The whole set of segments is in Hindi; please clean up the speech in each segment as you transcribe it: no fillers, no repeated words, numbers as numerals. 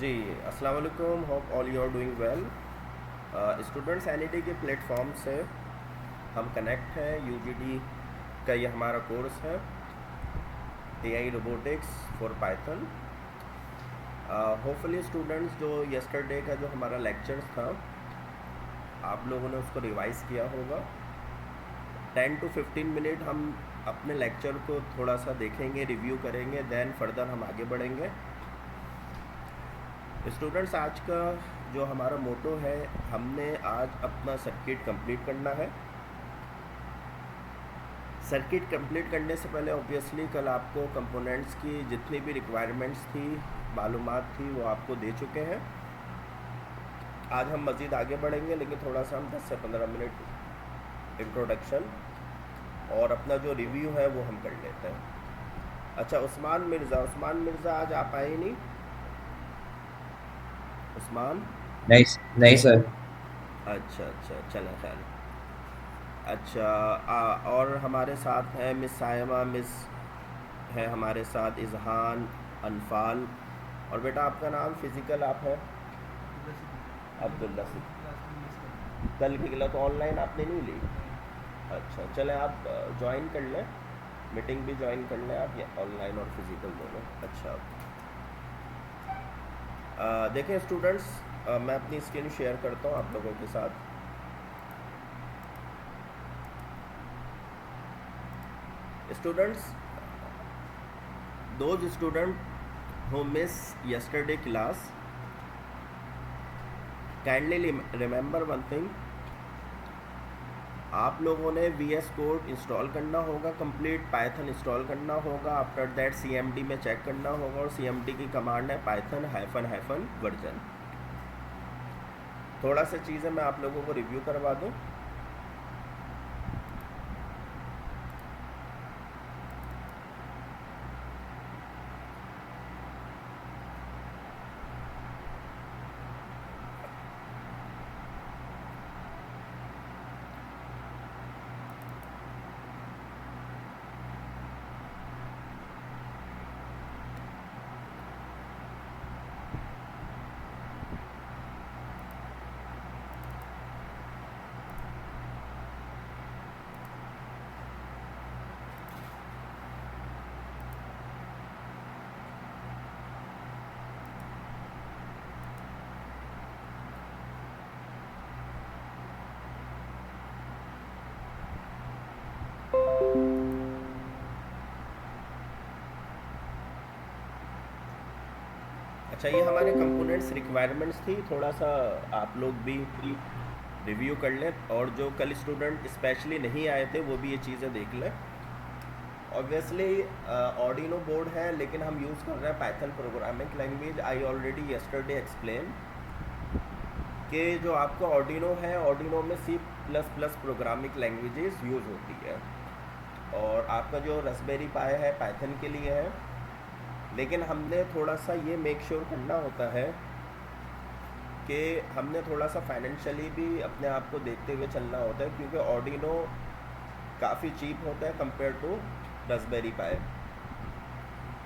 जी, अस्सलाम वालेकुम। Hope all you are doing well. Students NET के प्लेटफॉर्म से हम कनेक्ट हैं। यूजीडी का ये हमारा कोर्स है, AI robotics for Python. Hopefully students, जो यस्टरडे का जो हमारा लेक्चर्स था, आप लोगों ने उसको रिवाइज़ किया होगा। 10 to 15 मिनट हम अपने लेक्चर को थोड़ा सा देखेंगे, रिव्यू करेंगे, देन फर्दर हम आगे बढ़ेंगे। स्टूडेंट्स, आज का जो हमारा मोटो है, हमने आज अपना सर्किट कंप्लीट करना है। सर्किट कंप्लीट करने से पहले ऑब्वियसली कल आपको कंपोनेंट्स की जितनी भी रिक्वायरमेंट्स थी, मालूमात थी, वो आपको दे चुके हैं। आज हम मज़ीद आगे बढ़ेंगे, लेकिन थोड़ा सा हम 10 से 15 मिनट इंट्रोडक्शन और अपना जो रिव्यू है वो हम कर लेते हैं। अच्छा, उस्मान मिर्ज़ा आज आप आए नहीं? उस्मान? नहीं, नहीं सर। अच्छा, चलें खैर। अच्छा, और हमारे साथ हैं मिस सायमा, मिस है हमारे साथ, इजहान, अनफाल। और बेटा आपका नाम फिज़िकल आप है? अब्दुल्ला सिद्दीकी। कल की क्लास तो ऑनलाइन आपने नहीं ली? अच्छा, चलें आप ज्वाइन कर लें, मीटिंग भी ज्वाइन कर लें आप, या ऑनलाइन और फिज़िकल दोनों। अच्छा, देखें स्टूडेंट्स, मैं अपनी स्क्रीन शेयर करता हूँ आप लोगों के साथ। Students, those student who miss yesterday class, kindly remember one thing। आप लोगों ने VS कोड इंस्टॉल करना होगा, कंप्लीट पाइथन इंस्टॉल करना होगा। आफ्टर दैट CMD में चेक करना होगा, और CMD की कमांड है पाइथन हाइफन वर्जन। थोड़ा सा चीज़ें मैं आप लोगों को रिव्यू करवा दूँ। अच्छा, ये हमारे कंपोनेंट्स रिक्वायरमेंट्स थी। थोड़ा सा आप लोग भी रिव्यू कर लें, और जो कल स्टूडेंट स्पेशली नहीं आए थे वो भी ये चीज़ें देख लें। ऑब्वियसली ऑर्डिनो बोर्ड है, लेकिन हम यूज़ कर रहे हैं Python programming language. I already yesterday explain कि जो आपका ऑर्डिनो है, ऑर्डिनो में C++ प्रोग्रामिंग लैंग्वेजेस यूज़ होती है, और आपका जो रास्पबेरी पाई है पाइथन के लिए है। लेकिन हमने थोड़ा सा ये मेक श्योर करना होता है कि हमने थोड़ा सा फाइनेंशियली भी अपने आप को देखते हुए चलना होता है, क्योंकि ऑर्डिनो काफ़ी चीप होता है कंपेयर टू रास्पबेरी पाई।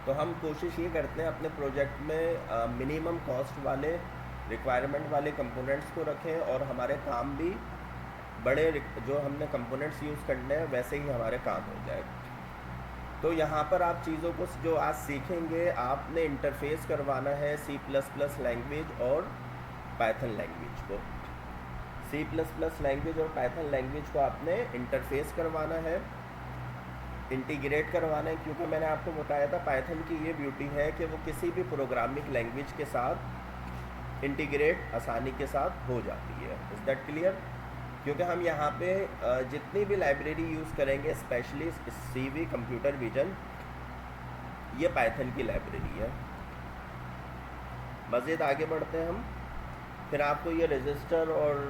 तो हम कोशिश ये करते हैं अपने प्रोजेक्ट में मिनिमम कॉस्ट वाले, रिक्वायरमेंट वाले कंपोनेंट्स को रखें, और हमारे काम भी बड़े जो हमने कंपोनेंट्स यूज़ करने हैं वैसे ही हमारे काम हो जाए। तो यहाँ पर आप चीज़ों को जो आज सीखेंगे, आपने इंटरफेस करवाना है C++ लैंग्वेज और पाइथन लैंग्वेज को। C++ लैंग्वेज और पाइथन लैंग्वेज को आपने इंटरफेस करवाना है, इंटीग्रेट करवाना है, क्योंकि मैंने आपको बताया था पाइथन की ये ब्यूटी है कि वो किसी भी प्रोग्रामिंग लैंग्वेज के साथ इंटीग्रेट आसानी के साथ हो जाती है। Is that clear? क्योंकि हम यहाँ पे जितनी भी लाइब्रेरी यूज़ करेंगे, स्पेशली CV कंप्यूटर विजन, ये पाइथन की लाइब्रेरी है। मज़ीद आगे बढ़ते हैं हम। फिर आपको ये रजिस्टर और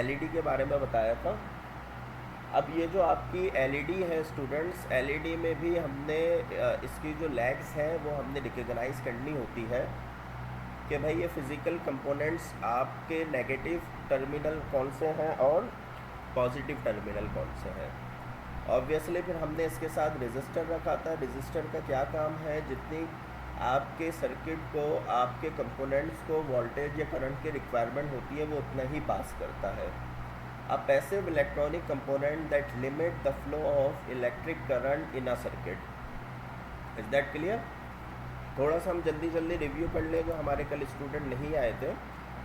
LED के बारे में बताया था। अब ये जो आपकी LED है स्टूडेंट्स, LED में भी हमने इसकी जो लैग्स हैं वो हमने रिकग्नाइज़ करनी होती है कि भाई ये फ़िज़िकल कंपोनेंट्स आपके नेगेटिव टर्मिनल कौन से हैं और पॉजिटिव टर्मिनल कौन से हैं। ऑब्वियसली फिर हमने इसके साथ रजिस्टर रखा था। रजिस्टर का क्या काम है, जितनी आपके सर्किट को, आपके कंपोनेंट्स को वोल्टेज या करंट की रिक्वायरमेंट होती है वो उतना ही पास करता है। अ passive electronic component that limit the flow of electric current in a circuit. Is that clear? थोड़ा सा हम जल्दी जल्दी रिव्यू कर लें जो हमारे कल स्टूडेंट नहीं आए थे।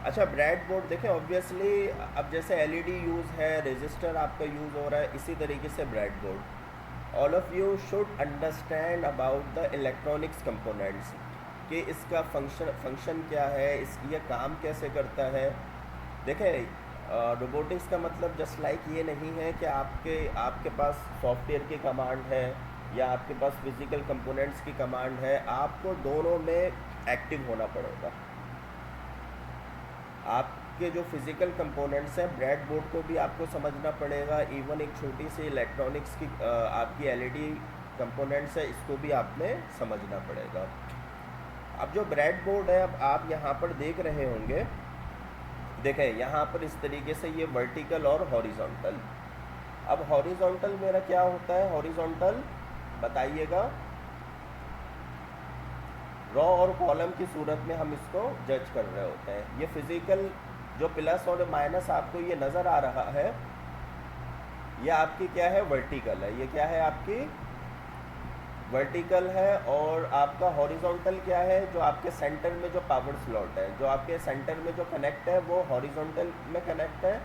अच्छा, ब्रेड बोर्ड देखें, ऑब्वियसली अब जैसे एलईडी यूज़ है, रजिस्टर आपका यूज़ हो रहा है, इसी तरीके से bread board. All of you should understand about the electronics components कि इसका फंक्शन क्या है, ये काम कैसे करता है। देखें, रोबोटिक्स का मतलब जस्ट लाइक ये नहीं है कि आपके पास सॉफ्टवेयर की कमांड है या आपके पास फिज़िकल कंपोनेंट्स की कमांड है। आपको दोनों में एक्टिव होना पड़ेगा। आपके जो फिज़िकल कंपोनेंट्स हैं, ब्रेड बोर्ड को भी आपको समझना पड़ेगा। इवन एक छोटी सी इलेक्ट्रॉनिक्स की आपकी एलईडी कंपोनेंट्स है, इसको भी आपने समझना पड़ेगा। अब जो ब्रेड बोर्ड है, अब आप यहाँ पर देख रहे होंगे, देखें यहाँ पर इस तरीके से ये वर्टिकल और हॉरिजॉन्टल। अब हॉरिजॉन्टल मेरा क्या होता है? हॉरिजॉन्टल बताइएगा, रॉ और कॉलम की सूरत में हम इसको जज कर रहे होते हैं। ये फिजिकल जो प्लस और माइनस आपको ये नज़र आ रहा है, ये आपकी क्या है? वर्टिकल है। ये क्या है? आपकी वर्टिकल है। और आपका हॉरिजॉन्टल क्या है? जो आपके सेंटर में जो पावर स्लॉट है, जो आपके सेंटर में जो कनेक्ट है वो हॉरिजॉन्टल में कनेक्ट है,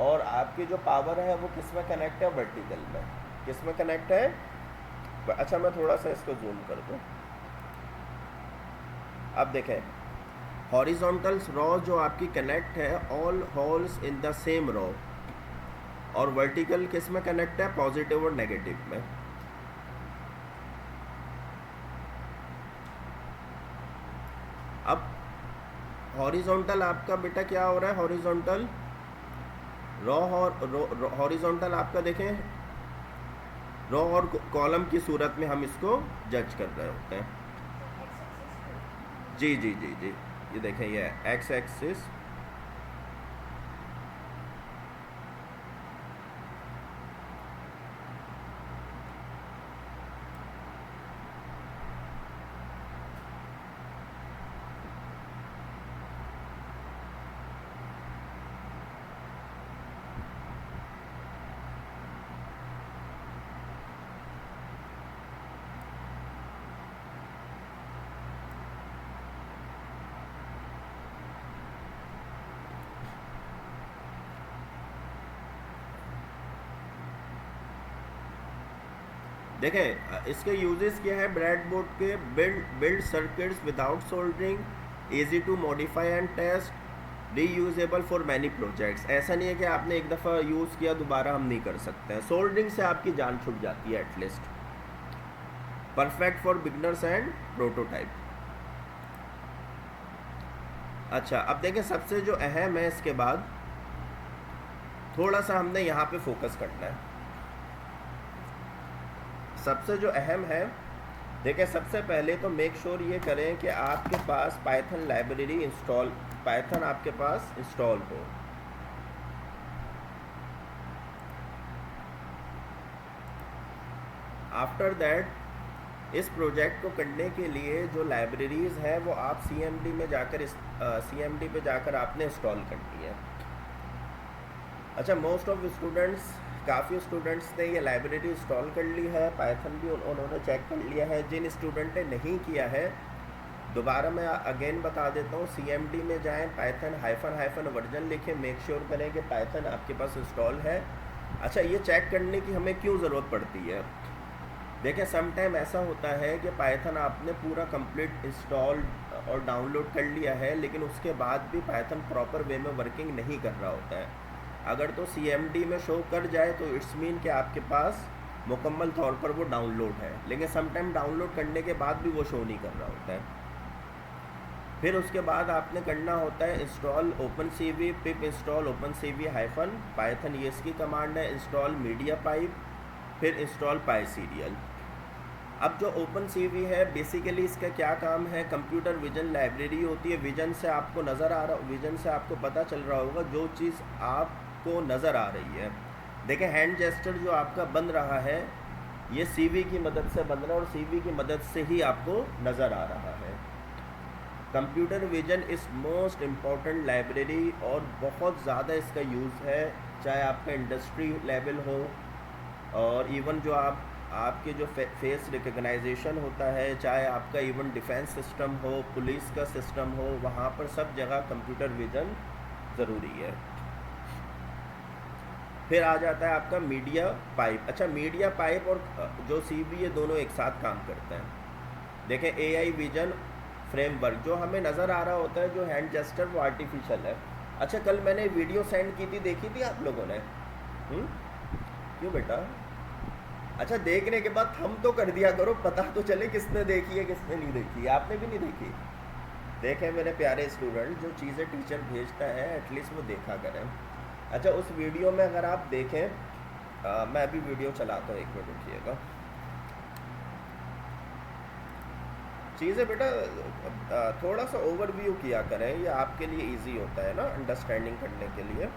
और आपकी जो पावर है वो किस में कनेक्ट है? वर्टिकल में। किस में कनेक्ट है? अच्छा, मैं थोड़ा सा इसको जूम कर दूँ। अब देखें, हॉरिजॉन्टल रॉ जो आपकी कनेक्ट है all holes in the same raw, और वर्टिकल किस में कनेक्ट है? पॉजिटिव और नेगेटिव में। अब हॉरिजॉन्टल आपका बेटा क्या हो रहा है? हॉरिजॉन्टल रॉ और हॉरिजॉन्टल आपका देखें, रॉ और कॉलम की सूरत में हम इसको जज कर रहे होते हैं। जी जी जी जी, ये देखें, ये एक्स एक्सिस, देखें इसके यूजेस क्या है ब्रेड बोर्ड के? Build circuits without soldering, easy to modify and test, reusable for many projects. ऐसा नहीं है कि आपने एक दफ़ा यूज़ किया दोबारा हम नहीं कर सकते हैं। सोल्डरिंग से आपकी जान छूट जाती है at least. Perfect for beginners and prototype. अच्छा, अब देखें, सबसे जो अहम है इसके बाद थोड़ा सा हमने यहाँ पे फोकस करना है। सबसे जो अहम है, देखें, सबसे पहले तो मेक श्योर ये करें कि आपके पास पाइथन लाइब्रेरी इंस्टॉल, पाइथन आपके पास इंस्टॉल हो। आफ्टर दैट इस प्रोजेक्ट को करने के लिए जो लाइब्रेरीज़ हैं वो आप CMD में जाकर CMD पे जाकर आपने इंस्टॉल करनी है। अच्छा, मोस्ट ऑफ स्टूडेंट्स, काफ़ी स्टूडेंट्स ने ये लाइब्रेरी इंस्टॉल कर ली है, पाइथन भी उन्होंने चेक कर लिया है। जिन स्टूडेंट ने नहीं किया है, दोबारा मैं अगेन बता देता हूँ, CMD में जाएं, पाइथन हाइफन वर्जन लिखें, मेक श्योर करें कि पाइथन आपके पास इंस्टॉल है। अच्छा, ये चेक करने की हमें क्यों ज़रूरत पड़ती है? देखिए, समटाइम ऐसा होता है कि पाइथन आपने पूरा कंप्लीट इंस्टॉल और डाउनलोड कर लिया है, लेकिन उसके बाद भी पाइथन प्रॉपर वे में वर्किंग नहीं कर रहा होता है। अगर तो CMD में शो कर जाए तो इट्स मीन कि आपके पास मुकम्मल तौर पर वो डाउनलोड है, लेकिन समटाइम डाउनलोड करने के बाद भी वो शो नहीं कर रहा होता है। फिर उसके बाद आपने करना होता है इंस्टॉल OpenCV, पिप इंस्टॉल OpenCV हाइफन पाइथन, ये इसकी कमांड है। इंस्टॉल मीडिया पाइप, फिर इंस्टॉल पाईसीरियल। अब जो OpenCV है, बेसिकली इसका क्या काम है? कंप्यूटर विजन लाइब्रेरी होती है। विजन से आपको नज़र आ रहा, विजन से आपको पता चल रहा होगा जो चीज़ आपको नज़र आ रही है। देखें, हैंड जेस्चर जो आपका बन रहा है, ये सीवी की मदद से बन रहा है और सीवी की मदद से ही आपको नज़र आ रहा है। Computer vision is most important library और बहुत ज़्यादा इसका यूज़ है, चाहे आपका इंडस्ट्री लेवल हो और इवन जो आपके जो फेस रिकग्नाइजेशन होता है, चाहे आपका इवन डिफेंस सिस्टम हो, पुलिस का सिस्टम हो, वहाँ पर सब जगह कंप्यूटर विजन ज़रूरी है। फिर आ जाता है आपका मीडिया पाइप। अच्छा, मीडिया पाइप और जो सीवी ये दोनों एक साथ काम करते हैं। देखें, एआई विजन फ्रेमवर्क जो हमें नज़र आ रहा होता है, जो हैंड जेस्टर, वो आर्टिफिशियल है। अच्छा, कल मैंने वीडियो सेंड की थी, देखी थी आप लोगों ने? क्यों बेटा? अच्छा, देखने के बाद थंब तो कर दिया करो, पता तो चले किसने देखी है किसने नहीं देखी। आपने भी नहीं देखी? देखें मेरे प्यारे स्टूडेंट, जो चीज़ें टीचर भेजता है एटलीस्ट वो देखा करें। अच्छा, उस वीडियो में अगर आप देखें, मैं अभी वीडियो चलाता हूँ, एक मिनट रुकिएगा। चीज़ें बेटा थोड़ा सा ओवरव्यू किया करें, ये आपके लिए इजी होता है ना अंडरस्टैंडिंग करने के लिए।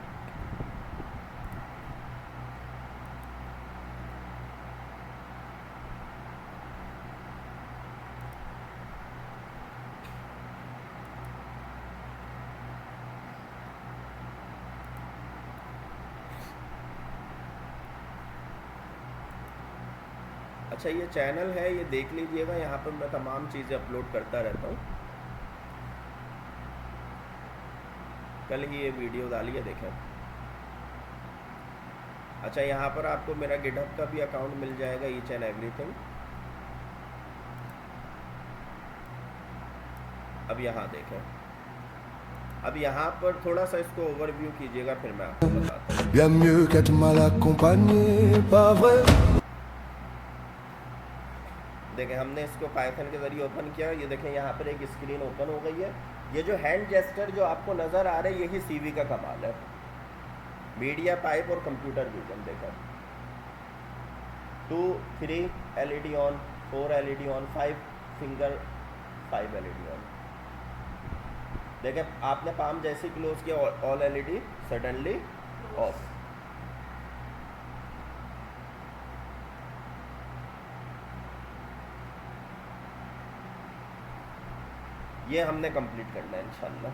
अच्छा, ये चैनल है, ये देख लीजिएगा, यहाँ पर मैं तमाम चीज़ें अपलोड करता रहता हूँ। कल ही ये वीडियो डालिए, देखें। अच्छा, यहाँ पर आपको मेरा गिटहब का भी अकाउंट मिल जाएगा, ईच एंड एवरीथिंग। अब यहाँ देखें, अब यहाँ पर थोड़ा सा इसको ओवरव्यू कीजिएगा, फिर मैं आपको बताता हूँ। Bien mieux qu'être mal accompagné, pas vrai? देखें, हमने इसको पाइथन के ज़रिए ओपन किया, ये देखें यहाँ पर एक स्क्रीन ओपन हो गई है। ये जो हैंड जेस्टर जो आपको नज़र आ रहा है, यही सीवी का कमाल है। मीडिया पाइप और कंप्यूटर विजन। देखा, 2 3 LED on, 4 LED on, 5 finger, 5 LED on. देखें, आपने पाम जैसे क्लोज किया, ऑल LED सडनली ऑफ। ये हमने कंप्लीट करना है इंशाल्लाह।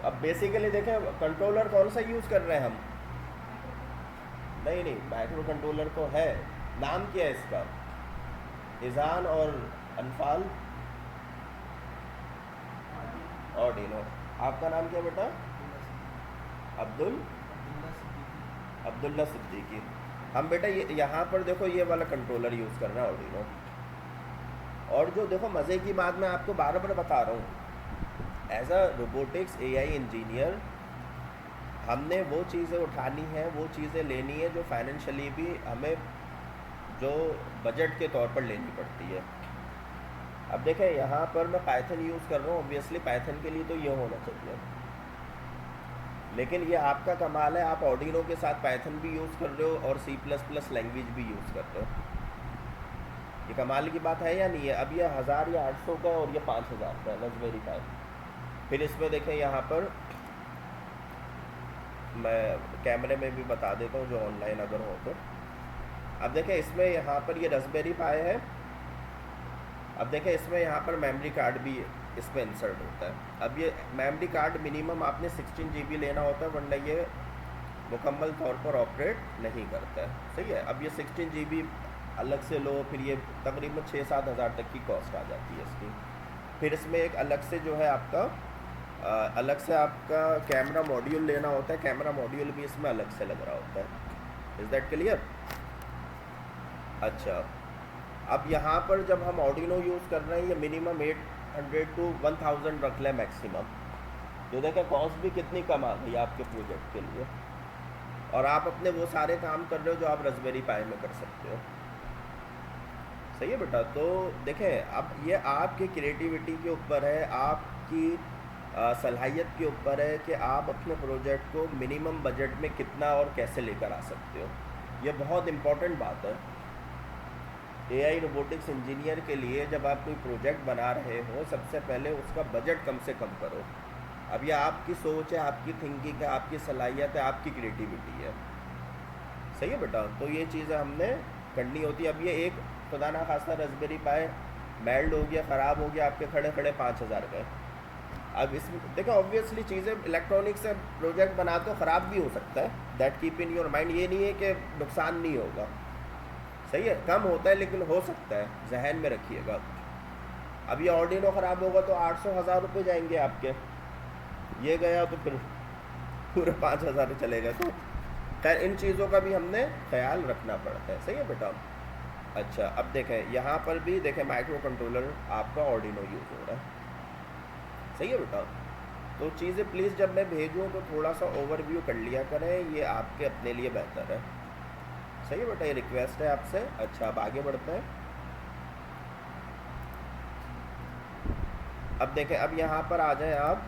अब बेसिकली देखें, कंट्रोलर कौन सा यूज़ कर रहे हैं हम? नहीं, माइक्रो कंट्रोलर तो है। नाम क्या है इसका? इज़ान और अनफाल, ऑर्डिनो। आपका नाम क्या बेटा? अब्दुल्ला सिद्दीकी। हम बेटा ये यहाँ पर देखो, ये वाला कंट्रोलर यूज़ कर रहे हैं, ऑर्डिनो। और जो देखो, मज़े की बात मैं आपको बार बार बता रहा हूँ, as a robotics AI engineer हमने वो चीज़ें उठानी है, वो चीज़ें लेनी है जो फाइनेंशियली भी हमें जो बजट के तौर पर लेनी पड़ती है। अब देखें, यहाँ पर मैं पाइथन यूज़ कर रहा हूँ, ऑब्वियसली पाइथन के लिए तो ये होना चाहिए, लेकिन ये आपका कमाल है, आप ऑर्डिनो के साथ पाइथन भी यूज़ कर रहे हो और C++ लैंग्वेज भी यूज़ कर रहे हो। ये कमाल की बात है या नहीं है? अब ये 1000 या 800 का और ये 5000 का है, रास्पबेरी पाई। फिर इसमें देखें, यहाँ पर मैं कैमरे में भी बता देता हूँ, जो ऑनलाइन अगर हो तो। अब देखें, इसमें यहाँ पर ये रास्पबेरी पाई है। अब देखें, इसमें यहाँ पर मेमोरी कार्ड भी इसमें इंसर्ट होता है। अब ये मेमोरी कार्ड मिनिमम आपने 16 GB लेना होता है, वरना ये मुकम्मल तौर पर ऑपरेट नहीं करता है। सही है। अब ये 16 GB अलग से लो, फिर ये तकरीबन 6-7 हज़ार तक की कॉस्ट आ जाती है इसकी। फिर इसमें एक अलग से जो है आपका अलग से आपका कैमरा मॉड्यूल लेना होता है, कैमरा मॉड्यूल भी इसमें अलग से लग रहा होता है। Is that clear? अच्छा, अब यहाँ पर जब हम ऑर्डिनो यूज़ कर रहे हैं, ये मिनिमम 800 to 1000 रख लें मैक्सिमम, तो देखें कॉस्ट भी कितनी कम आ गई आपके प्रोजेक्ट के लिए, और आप अपने वो सारे काम कर रहे हो जो आप रास्पबेरी पाई में कर सकते हो। सही है बेटा? तो देखें, अब ये आपकी क्रिएटिविटी के ऊपर है, आपकी सलाहियत के ऊपर है कि आप अपने प्रोजेक्ट को मिनिमम बजट में कितना और कैसे लेकर आ सकते हो। ये बहुत इम्पॉर्टेंट बात है एआई रोबोटिक्स इंजीनियर के लिए। जब आप कोई प्रोजेक्ट बना रहे हो, सबसे पहले उसका बजट कम से कम करो। अब ये आपकी सोच है, आपकी थिंकिंग है, आपकी सलाहियत है, आपकी क्रिएटिविटी है। सही है बेटा? तो ये चीज़ें हमने करनी होती है। अब ये एक खुदा ना खास्ता रास्पबेरी पाई मेल्ट हो गया, ख़राब हो गया, आपके खड़े खड़े 5,000 गए। अब इसमें देखो ऑब्वियसली चीज़ें इलेक्ट्रॉनिक से प्रोजेक्ट बनाते हो ख़राब भी हो सकता है, that keep in your mind. ये नहीं है कि नुकसान नहीं होगा, सही है, कम होता है लेकिन हो सकता है, जहन में रखिएगा। अब ये ऑर्डिनो ख़राब होगा तो 800-1000 रुपये जाएंगे आपके, ये गया तो फिर पूरे 5,000 चले गए। तो खैर इन चीज़ों का भी हमने ख्याल रखना पड़ता है, सही है बेटा। अच्छा अब देखें यहाँ पर भी देखें माइक्रो कंट्रोलर आपका ऑर्डिनो यूज़ हो रहा है, सही है बेटा। तो चीज़ें प्लीज़ जब मैं भेजूँ तो थोड़ा सा ओवरव्यू कर लिया करें, ये आपके अपने लिए बेहतर है, सही है बेटा, ये रिक्वेस्ट है आपसे। अच्छा अब आगे बढ़ते हैं। अब देखें, अब यहाँ पर आ जाएं आप,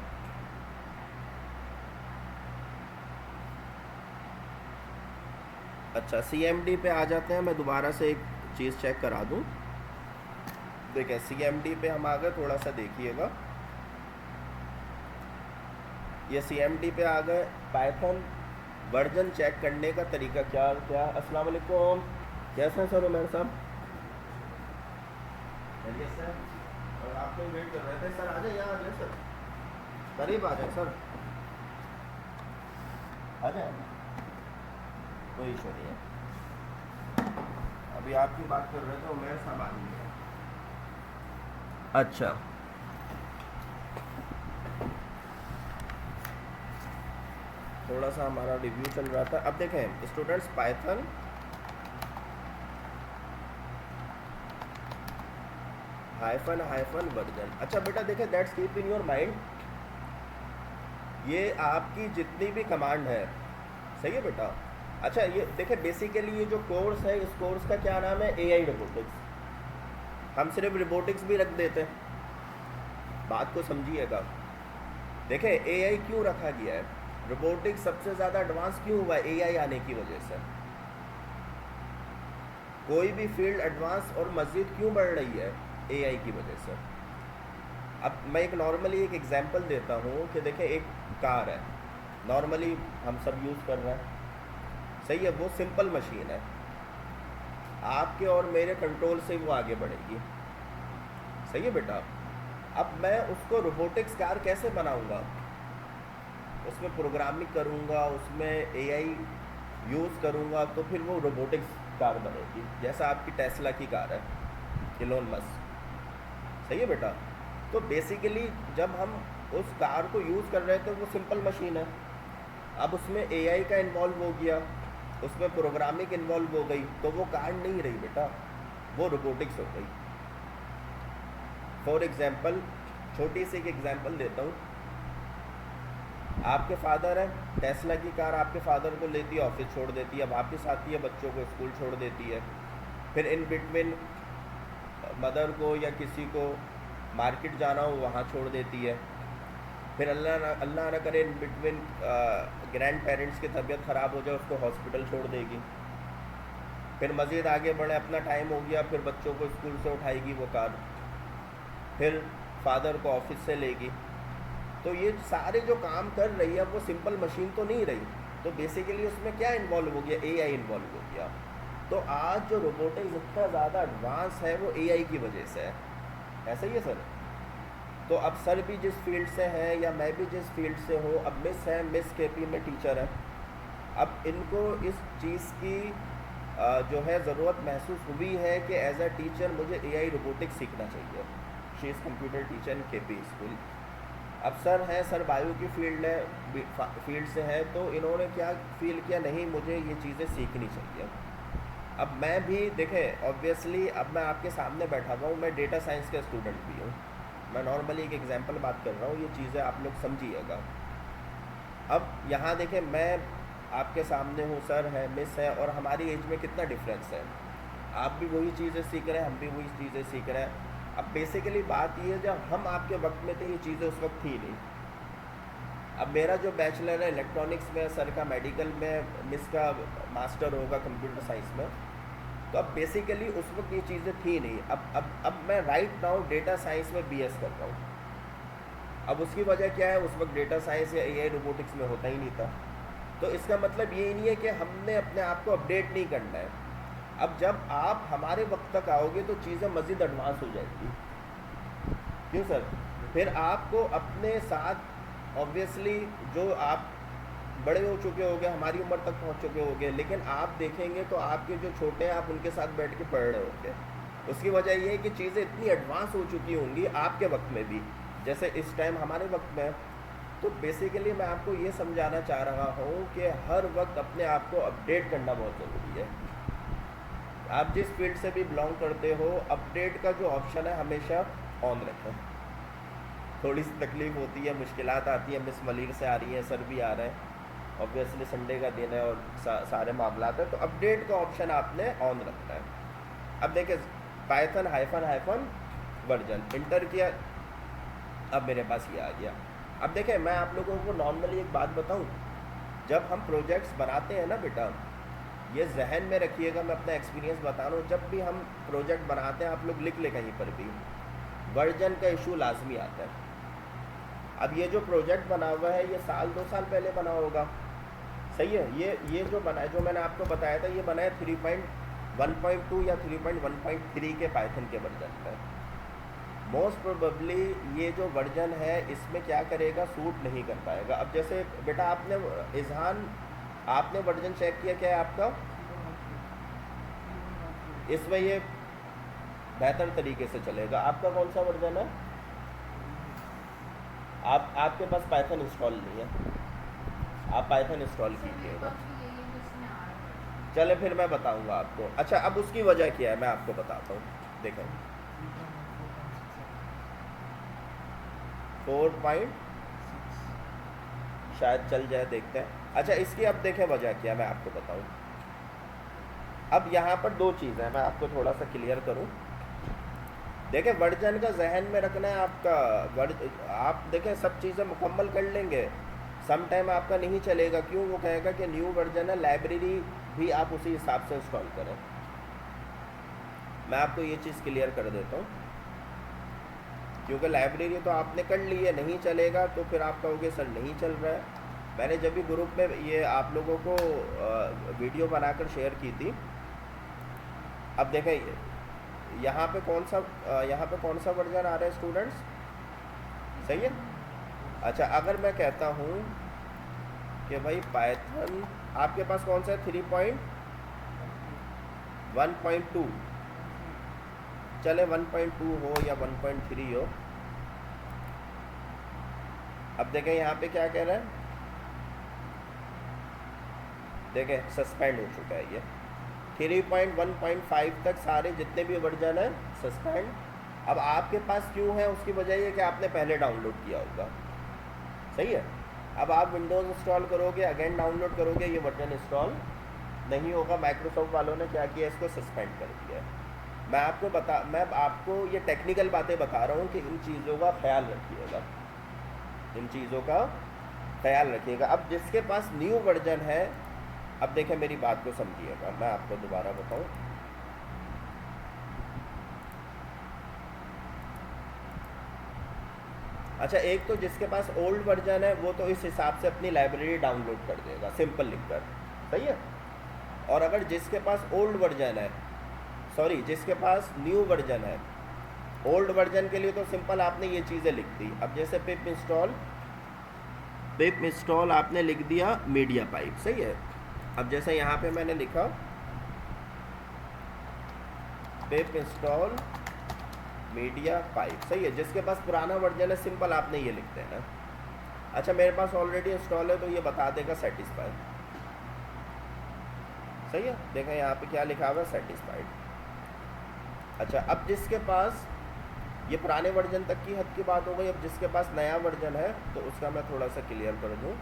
अच्छा CMD पे आ जाते हैं। मैं दोबारा से एक चीज़ चेक करा दूँ। देखें CMD पे हम आ गए, थोड़ा सा देखिएगा, ये CMD पे आ गए। पाइथन वर्जन चेक करने का तरीका क्या क्या। अस्सलाम वालेकुम, कैसे हैं सर उमर साहब? सर और आप तो वेट कर रहे थे सर, आ जाए यहाँ, आ जाए सर, करीब आ जाए सर, आ जाए, कोई इशू नहीं है। अभी आपकी बात कर रहे थे, उमर साहब आ गए। अच्छा थोड़ा सा हमारा रिव्यू चल रहा था। अब देखें स्टूडेंट्स, पाइथन हाइफन वर्जन। अच्छा बेटा देखें, that's keep in your mind, ये आपकी जितनी भी कमांड है, सही है बेटा। अच्छा ये देखें बेसिकली ये जो कोर्स है, इस कोर्स का क्या नाम है, AI रोबोटिक्स। हम सिर्फ रोबोटिक्स भी रख देते हैं, बात को समझिएगा। देखें AI क्यों रखा गया है, रोबोटिक्स सबसे ज़्यादा एडवांस क्यों हुआ है, AI आने की वजह से। कोई भी फील्ड एडवांस और मज़ीद क्यों बढ़ रही है, AI की वजह से। अब मैं एक नॉर्मली एक एग्जांपल देता हूँ कि देखें एक कार है, नॉर्मली हम सब यूज़ कर रहे हैं, सही है, वो सिंपल मशीन है, आपके और मेरे कंट्रोल से वो आगे बढ़ेगी, सही है बेटा। अब मैं उसको रोबोटिक्स कार कैसे बनाऊंगा, उसमें प्रोग्रामिंग करूंगा, उसमें AI यूज़ करूंगा, तो फिर वो रोबोटिक्स कार बनेगी, जैसा आपकी टेस्ला की कार है, इलोन मस्क, सही है बेटा। तो बेसिकली जब हम उस कार को यूज़ कर रहे थे, वो सिंपल मशीन है, अब उसमें AI का इन्वॉल्व हो गया, उसमें प्रोग्रामिंग इन्वॉल्व हो गई, तो वो कार नहीं रही बेटा, वो रोबोटिक्स हो गई। फॉर एग्जांपल छोटी सी एक एग्जांपल देता हूँ, आपके फादर हैं, टेस्ला की कार आपके फादर को लेती है, ऑफिस छोड़ देती है, वापस आती है, बच्चों को स्कूल छोड़ देती है, फिर इन बिटवीन मदर को या किसी को मार्केट जाना हो वहाँ छोड़ देती है, फिर अल्लाह ना करे इन बिटवीन ग्रैंड पेरेंट्स की तबीयत ख़राब हो जाए, उसको हॉस्पिटल छोड़ देगी, फिर मज़ीद आगे बढ़े, अपना टाइम हो गया, फिर बच्चों को स्कूल से उठाएगी वो कार, फिर फादर को ऑफिस से लेगी। तो ये सारे जो काम कर रही है वो सिंपल मशीन तो नहीं रही, तो बेसिकली उसमें क्या इन्वॉल्व हो गया, AI इन्वॉल्व हो गया। तो आज जो रोबोटिक्स इतना ज़्यादा एडवांस है वो AI की वजह से है, ऐसा ही है सर। तो अब सर भी जिस फील्ड से हैं या मैं भी जिस फील्ड से हूँ, अब मिस है, मिस KP में टीचर है, अब इनको इस चीज़ की जो है ज़रूरत महसूस हुई है कि एज अ टीचर मुझे AI रोबोटिक्स सीखना चाहिए। She is computer teacher in KP school. अब सर हैं, सर बायो की फील्ड से है, तो इन्होंने क्या फील किया, नहीं मुझे ये चीज़ें सीखनी चाहिए। अब मैं भी देखें ऑब्वियसली, अब मैं आपके सामने बैठा हुआ हूँ, मैं डेटा साइंस का स्टूडेंट भी हूँ, मैं नॉर्मली एक एग्जांपल बात कर रहा हूँ, ये चीज़ें आप लोग समझिएगा। अब यहाँ देखें मैं आपके सामने हूँ, सर है, मिस है, और हमारी एज में कितना डिफरेंस है, आप भी वही चीज़ें सीख रहे हैं, हम भी वही चीज़ें सीख रहे हैं। अब बेसिकली बात ये है, जब हम आपके वक्त में थे ये चीज़ें उस वक्त थी नहीं। अब मेरा जो बैचलर है इलेक्ट्रॉनिक्स में, सर का मेडिकल में, मिस का मास्टर होगा कंप्यूटर साइंस में, तो अब बेसिकली उस वक्त ये चीज़ें थी नहीं। अब मैं राइट नाउ डेटा साइंस में BS कर रहा हूँ। अब उसकी वजह क्या है, उस वक्त डेटा साइंस या AI रोबोटिक्स में होता ही नहीं था। तो इसका मतलब ये नहीं है कि हमने अपने आप को अपडेट नहीं करना है, अब जब आप हमारे वक्त तक आओगे तो चीज़ें मज़ीद एडवांस हो जाएगी। क्यों सर? फिर आपको अपने साथ ऑब्वियसली जो आप बड़े हो चुके होगे, हमारी उम्र तक पहुंच चुके होगे, लेकिन आप देखेंगे तो आपके जो छोटे हैं आप उनके साथ बैठ के पढ़ रहे होंगे। उसकी वजह ये है कि चीज़ें इतनी एडवांस हो चुकी होंगी आपके वक्त में भी, जैसे इस टाइम हमारे वक्त में। तो बेसिकली मैं आपको ये समझाना चाह रहा हूँ कि हर वक्त अपने आप को अपडेट करना बहुत ज़रूरी है। आप जिस फील्ड से भी बिलोंग करते हो, अपडेट का जो ऑप्शन है हमेशा ऑन रखें। थोड़ी सी तकलीफ़ होती है, मुश्किलात आती है, मिस मलिर से आ रही है, सर भी आ रहे हैं, ऑब्वियसली संडे का दिन है और सारे मामलात हैं, तो अपडेट का ऑप्शन आपने ऑन रखना है। अब देखिए, Python hyphen hyphen version inter किया, अब मेरे पास ये आ गया। अब देखें, मैं आप लोगों को नॉर्मली एक बात बताऊं, जब हम प्रोजेक्ट्स बनाते हैं ना बेटा, ये जहन में रखिएगा, मैं अपना एक्सपीरियंस बता रहा हूँ, जब भी हम प्रोजेक्ट बनाते हैं, आप लोग लिख ले कहीं पर भी, वर्जन का इशू लाजमी आता है। अब ये जो प्रोजेक्ट बना हुआ है ये 1-2 साल पहले बना होगा, सही है। ये जो बना है, जो मैंने आपको बताया था, ये बना है 3.1.2 या 3.1.3 के पाइथन के वर्जन पर। मोस्ट प्रोबेबली ये जो वर्जन है इसमें क्या करेगा, सूट नहीं कर पाएगा। अब जैसे बेटा आपने इजहान, आपने वर्जन चेक किया क्या है आपका, इसमें ये बेहतर तरीके से चलेगा। आपका कौन सा वर्जन है? आपके पास पाइथन इंस्टॉल नहीं है, आप पाइथन इंस्टॉल कीजिएगा। चले फिर मैं बताऊंगा आपको। अच्छा, अब उसकी वजह क्या है मैं आपको बताता हूँ। देखें, 4. शायद चल जाए, देखते हैं। अच्छा, इसकी अब देखें वजह क्या है मैं आपको बताऊँ। अब यहाँ पर दो चीज़ें हैं, मैं आपको थोड़ा सा क्लियर करूँ। देखें, वर्जन का जहन में रखना है आपका। आप देखें, सब चीज़ें मुकम्मल कर लेंगे, सम टाइम आपका नहीं चलेगा। क्यों? वो कहेगा कि न्यू वर्जन है, लाइब्रेरी भी आप उसी हिसाब से इंस्टॉल करें। मैं आपको ये चीज़ क्लियर कर देता हूँ, क्योंकि लाइब्रेरी तो आपने कर ली है, नहीं चलेगा तो फिर आप कहोगे सर नहीं चल रहा है। मैंने जब भी ग्रुप में ये आप लोगों को वीडियो बनाकर शेयर की थी। अब देखें, यहाँ पे कौन सा वर्जन आ रहा है स्टूडेंट्स, सही है। अच्छा, अगर मैं कहता हूँ कि भाई पाइथन आपके पास कौन सा है, 3.1.2, चले 1.2 हो या 1.3 हो। अब देखें यहाँ पे क्या कह रहा है, देखें सस्पेंड हो चुका है ये 3.1.5 तक सारे जितने भी वर्जन है सस्पेंड। अब आपके पास क्यों है, उसकी वजह ये कि आपने पहले डाउनलोड किया होगा, सही है। अब आप विंडोज़ इंस्टॉल करोगे, अगेन डाउनलोड करोगे, ये वर्जन इंस्टॉल नहीं होगा। माइक्रोसॉफ्ट वालों ने क्या किया, इसको सस्पेंड कर दिया है। मैं आपको ये टेक्निकल बातें बता रहा हूँ कि इन चीज़ों का ख्याल रखिएगा, इन चीज़ों का ख्याल रखिएगा। अब जिसके पास न्यू वर्जन है, अब देखें मेरी बात को समझिएगा, मैं आपको दोबारा बताऊं। अच्छा, एक तो जिसके पास ओल्ड वर्जन है वो तो इस हिसाब से अपनी लाइब्रेरी डाउनलोड कर देगा, सिंपल लिखकर, सही है। और अगर जिसके पास ओल्ड वर्जन है, सॉरी जिसके पास न्यू वर्जन है, ओल्ड वर्जन के लिए तो सिंपल आपने ये चीज़ें लिख दी। अब जैसे पिप इंस्टॉल आपने लिख दिया मीडिया पाइप, सही है। अब जैसे यहाँ पे मैंने लिखा पिप इंस्टॉल मीडिया पाइप, सही है। जिसके पास पुराना वर्जन है सिंपल आपने ये लिख देना। अच्छा, मेरे पास ऑलरेडी इंस्टॉल है तो ये बता देगा सेटिस्फाइड, सही है। देखा यहाँ पे क्या लिखा हुआ है, सेटिस्फाइड। अच्छा, अब जिसके पास ये पुराने वर्जन तक की हद की बात हो गई। अब जिसके पास नया वर्जन है तो उसका मैं थोड़ा सा क्लियर कर दूँ।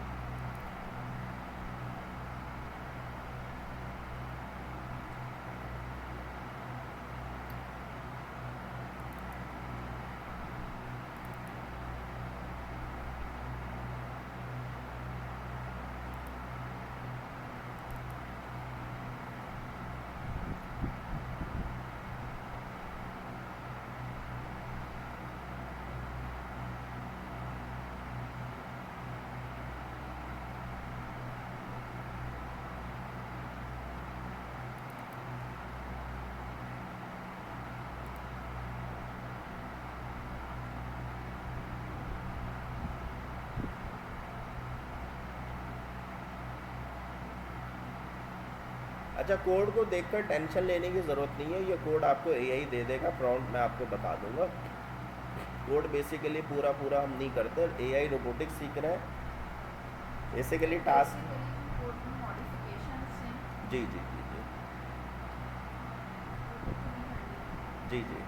अच्छा, कोड को देखकर टेंशन लेने की ज़रूरत नहीं है, ये कोड आपको एआई दे देगा, प्रॉम्प्ट मैं आपको बता दूंगा। कोड बेसिकली पूरा पूरा हम नहीं करते, एआई रोबोटिक्स सीख रहे हैं बेसिकली टास्क। जी जी जी जी जी जी।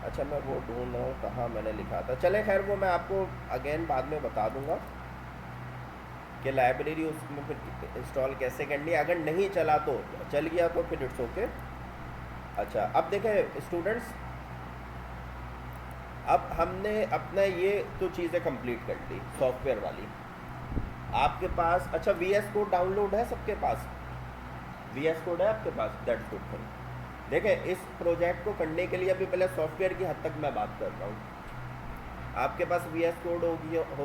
अच्छा मैं वो ढूंढ रहा हूँ कहाँ मैंने लिखा था, चले खैर वो मैं आपको अगेन बाद में बता दूंगा कि लाइब्रेरी उसमें फिर इंस्टॉल कैसे करनी है। अगर नहीं चला तो चल गया तो फिर इट्स ओके। अच्छा अब देखें स्टूडेंट्स, अब हमने अपना ये तो चीज़ें कंप्लीट कर ली सॉफ्टवेयर वाली। आपके पास अच्छा VS कोड डाउनलोड है सबके पास? VS कोड है आपके पास? That's good thing. देखें इस प्रोजेक्ट को करने के लिए अभी पहले सॉफ्टवेयर की हद तक मैं बात कर रहा हूँ। आपके पास VS कोड हो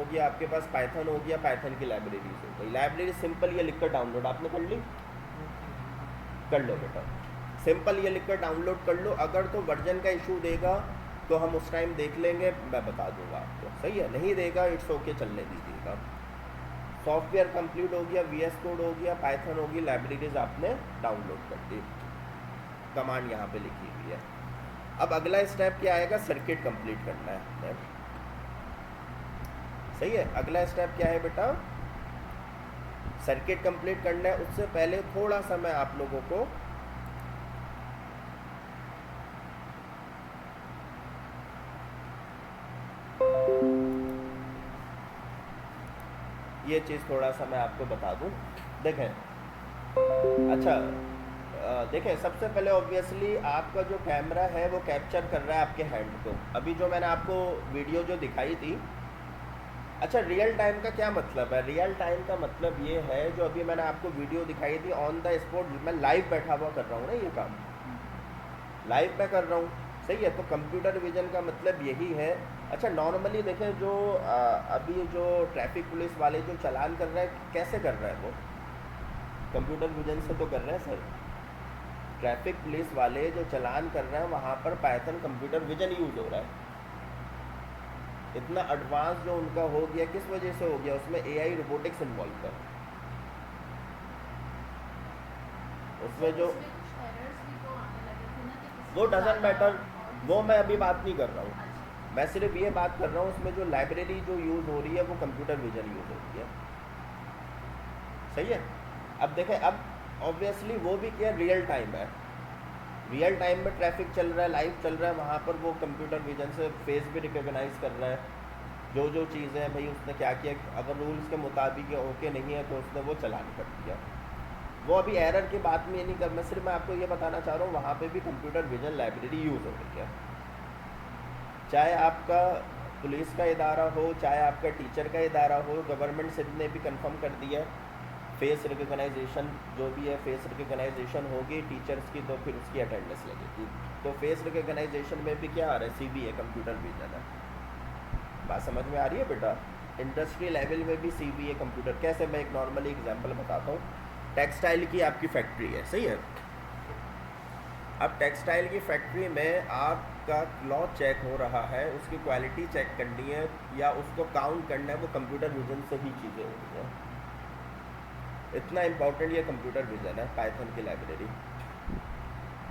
गया, आपके पास पाइथन हो गया, पाइथन की लाइब्रेरीज हो गई। लाइब्रेरी सिंपल ये लिखकर डाउनलोड आपने कर ली, कर लो बेटा, सिंपल ये लिखकर डाउनलोड कर लो। अगर तो वर्जन का इशू देगा तो हम उस टाइम देख लेंगे, मैं बता दूंगा आपको, सही है? नहीं देगा इट्स ओके, चलने दीजिएगा। सॉफ्टवेयर कंप्लीट हो गया, VS कोड हो गया, पाइथन होगी, लाइब्रेरीज आपने डाउनलोड कर दी, कमांड यहाँ पे लिखी हुई है। अब अगला स्टेप क्या आएगा? सर्किट कंप्लीट करना है, सही है? अगला स्टेप क्या है बेटा? सर्किट कंप्लीट करना है। उससे पहले थोड़ा सा मैं आप लोगों को ये चीज़ थोड़ा सा मैं आपको बता दूं। देखें अच्छा देखें सबसे पहले ऑब्वियसली आपका जो कैमरा है वो कैप्चर कर रहा है आपके हैंड को। अभी जो मैंने आपको वीडियो जो दिखाई थी, अच्छा रियल टाइम का क्या मतलब है? रियल टाइम का मतलब ये है जो अभी मैंने आपको वीडियो दिखाई थी ऑन द स्पॉट, मैं लाइव बैठा हुआ कर रहा हूँ ना, ये काम लाइव मैं कर रहा हूँ, सही है? तो कंप्यूटर विजन का मतलब यही है। अच्छा नॉर्मली देखें जो अभी जो ट्रैफिक पुलिस वाले जो चालान कर रहे हैं, कैसे कर रहे हैं वो? कंप्यूटर विजन से तो कर रहे हैं सर। ट्रैफिक पुलिस वाले जो चालान कर रहे हैं वहाँ पर पाइथन कंप्यूटर विजन यूज़ हो रहा है। इतना एडवांस जो उनका हो गया, किस वजह से हो गया? उसमें एआई रोबोटिक्स इन्वॉल्व है। उसमें जो वो डजंट मैटर, वो मैं अभी बात नहीं कर रहा हूँ, मैं सिर्फ ये बात कर रहा हूँ उसमें जो लाइब्रेरी जो यूज़ हो रही है वो कंप्यूटर विजन यूज़ हो रही है, सही है? अब देखें, अब ऑब्वियसली वो भी क्या रियल टाइम है, रियल टाइम में ट्रैफिक चल रहा है, लाइव चल रहा है, वहाँ पर वो कंप्यूटर विजन से फेस भी रिकॉग्नाइज कर रहा है, जो जो चीज़ें हैं भाई उसने क्या किया, अगर रूल्स के मुताबिक ओके नहीं है तो उसने वो चालान कर दिया। वो अभी एरर की बात में ये नहीं कर, मैं सिर्फ मैं आपको ये बताना चाह रहा हूँ वहाँ पे भी कंप्यूटर विजन लाइब्रेरी यूज़ हो रही है। चाहे आपका पुलिस का इदारा हो, चाहे आपका टीचर का इदारा हो, गवर्नमेंट से ने भी कंफर्म कर दिया है फेस रिकॉग्नाइजेशन जो भी है, फेस रिकॉग्नाइजेशन होगी टीचर्स की तो फिर उसकी अटेंडेंस लगेगी। तो फेस रिकॉग्नाइजेशन में भी क्या आ रहा है? CVA कंप्यूटर विजन है। बात समझ में आ रही है बेटा? इंडस्ट्री लेवल में भी CVA कंप्यूटर। कैसे? मैं एक नॉर्मली एग्जांपल बताता हूँ। टेक्सटाइल की आपकी फैक्ट्री है, सही है? अब टेक्सटाइल की फैक्ट्री में आपका क्लॉथ चेक हो रहा है, उसकी क्वालिटी चेक करनी है या उसको काउंट करना है, वो कंप्यूटर विजन से ही चीज़ें हो रही हैं। इतना इम्पोर्टेंट ये कंप्यूटर विजन है पाइथन की लाइब्रेरी।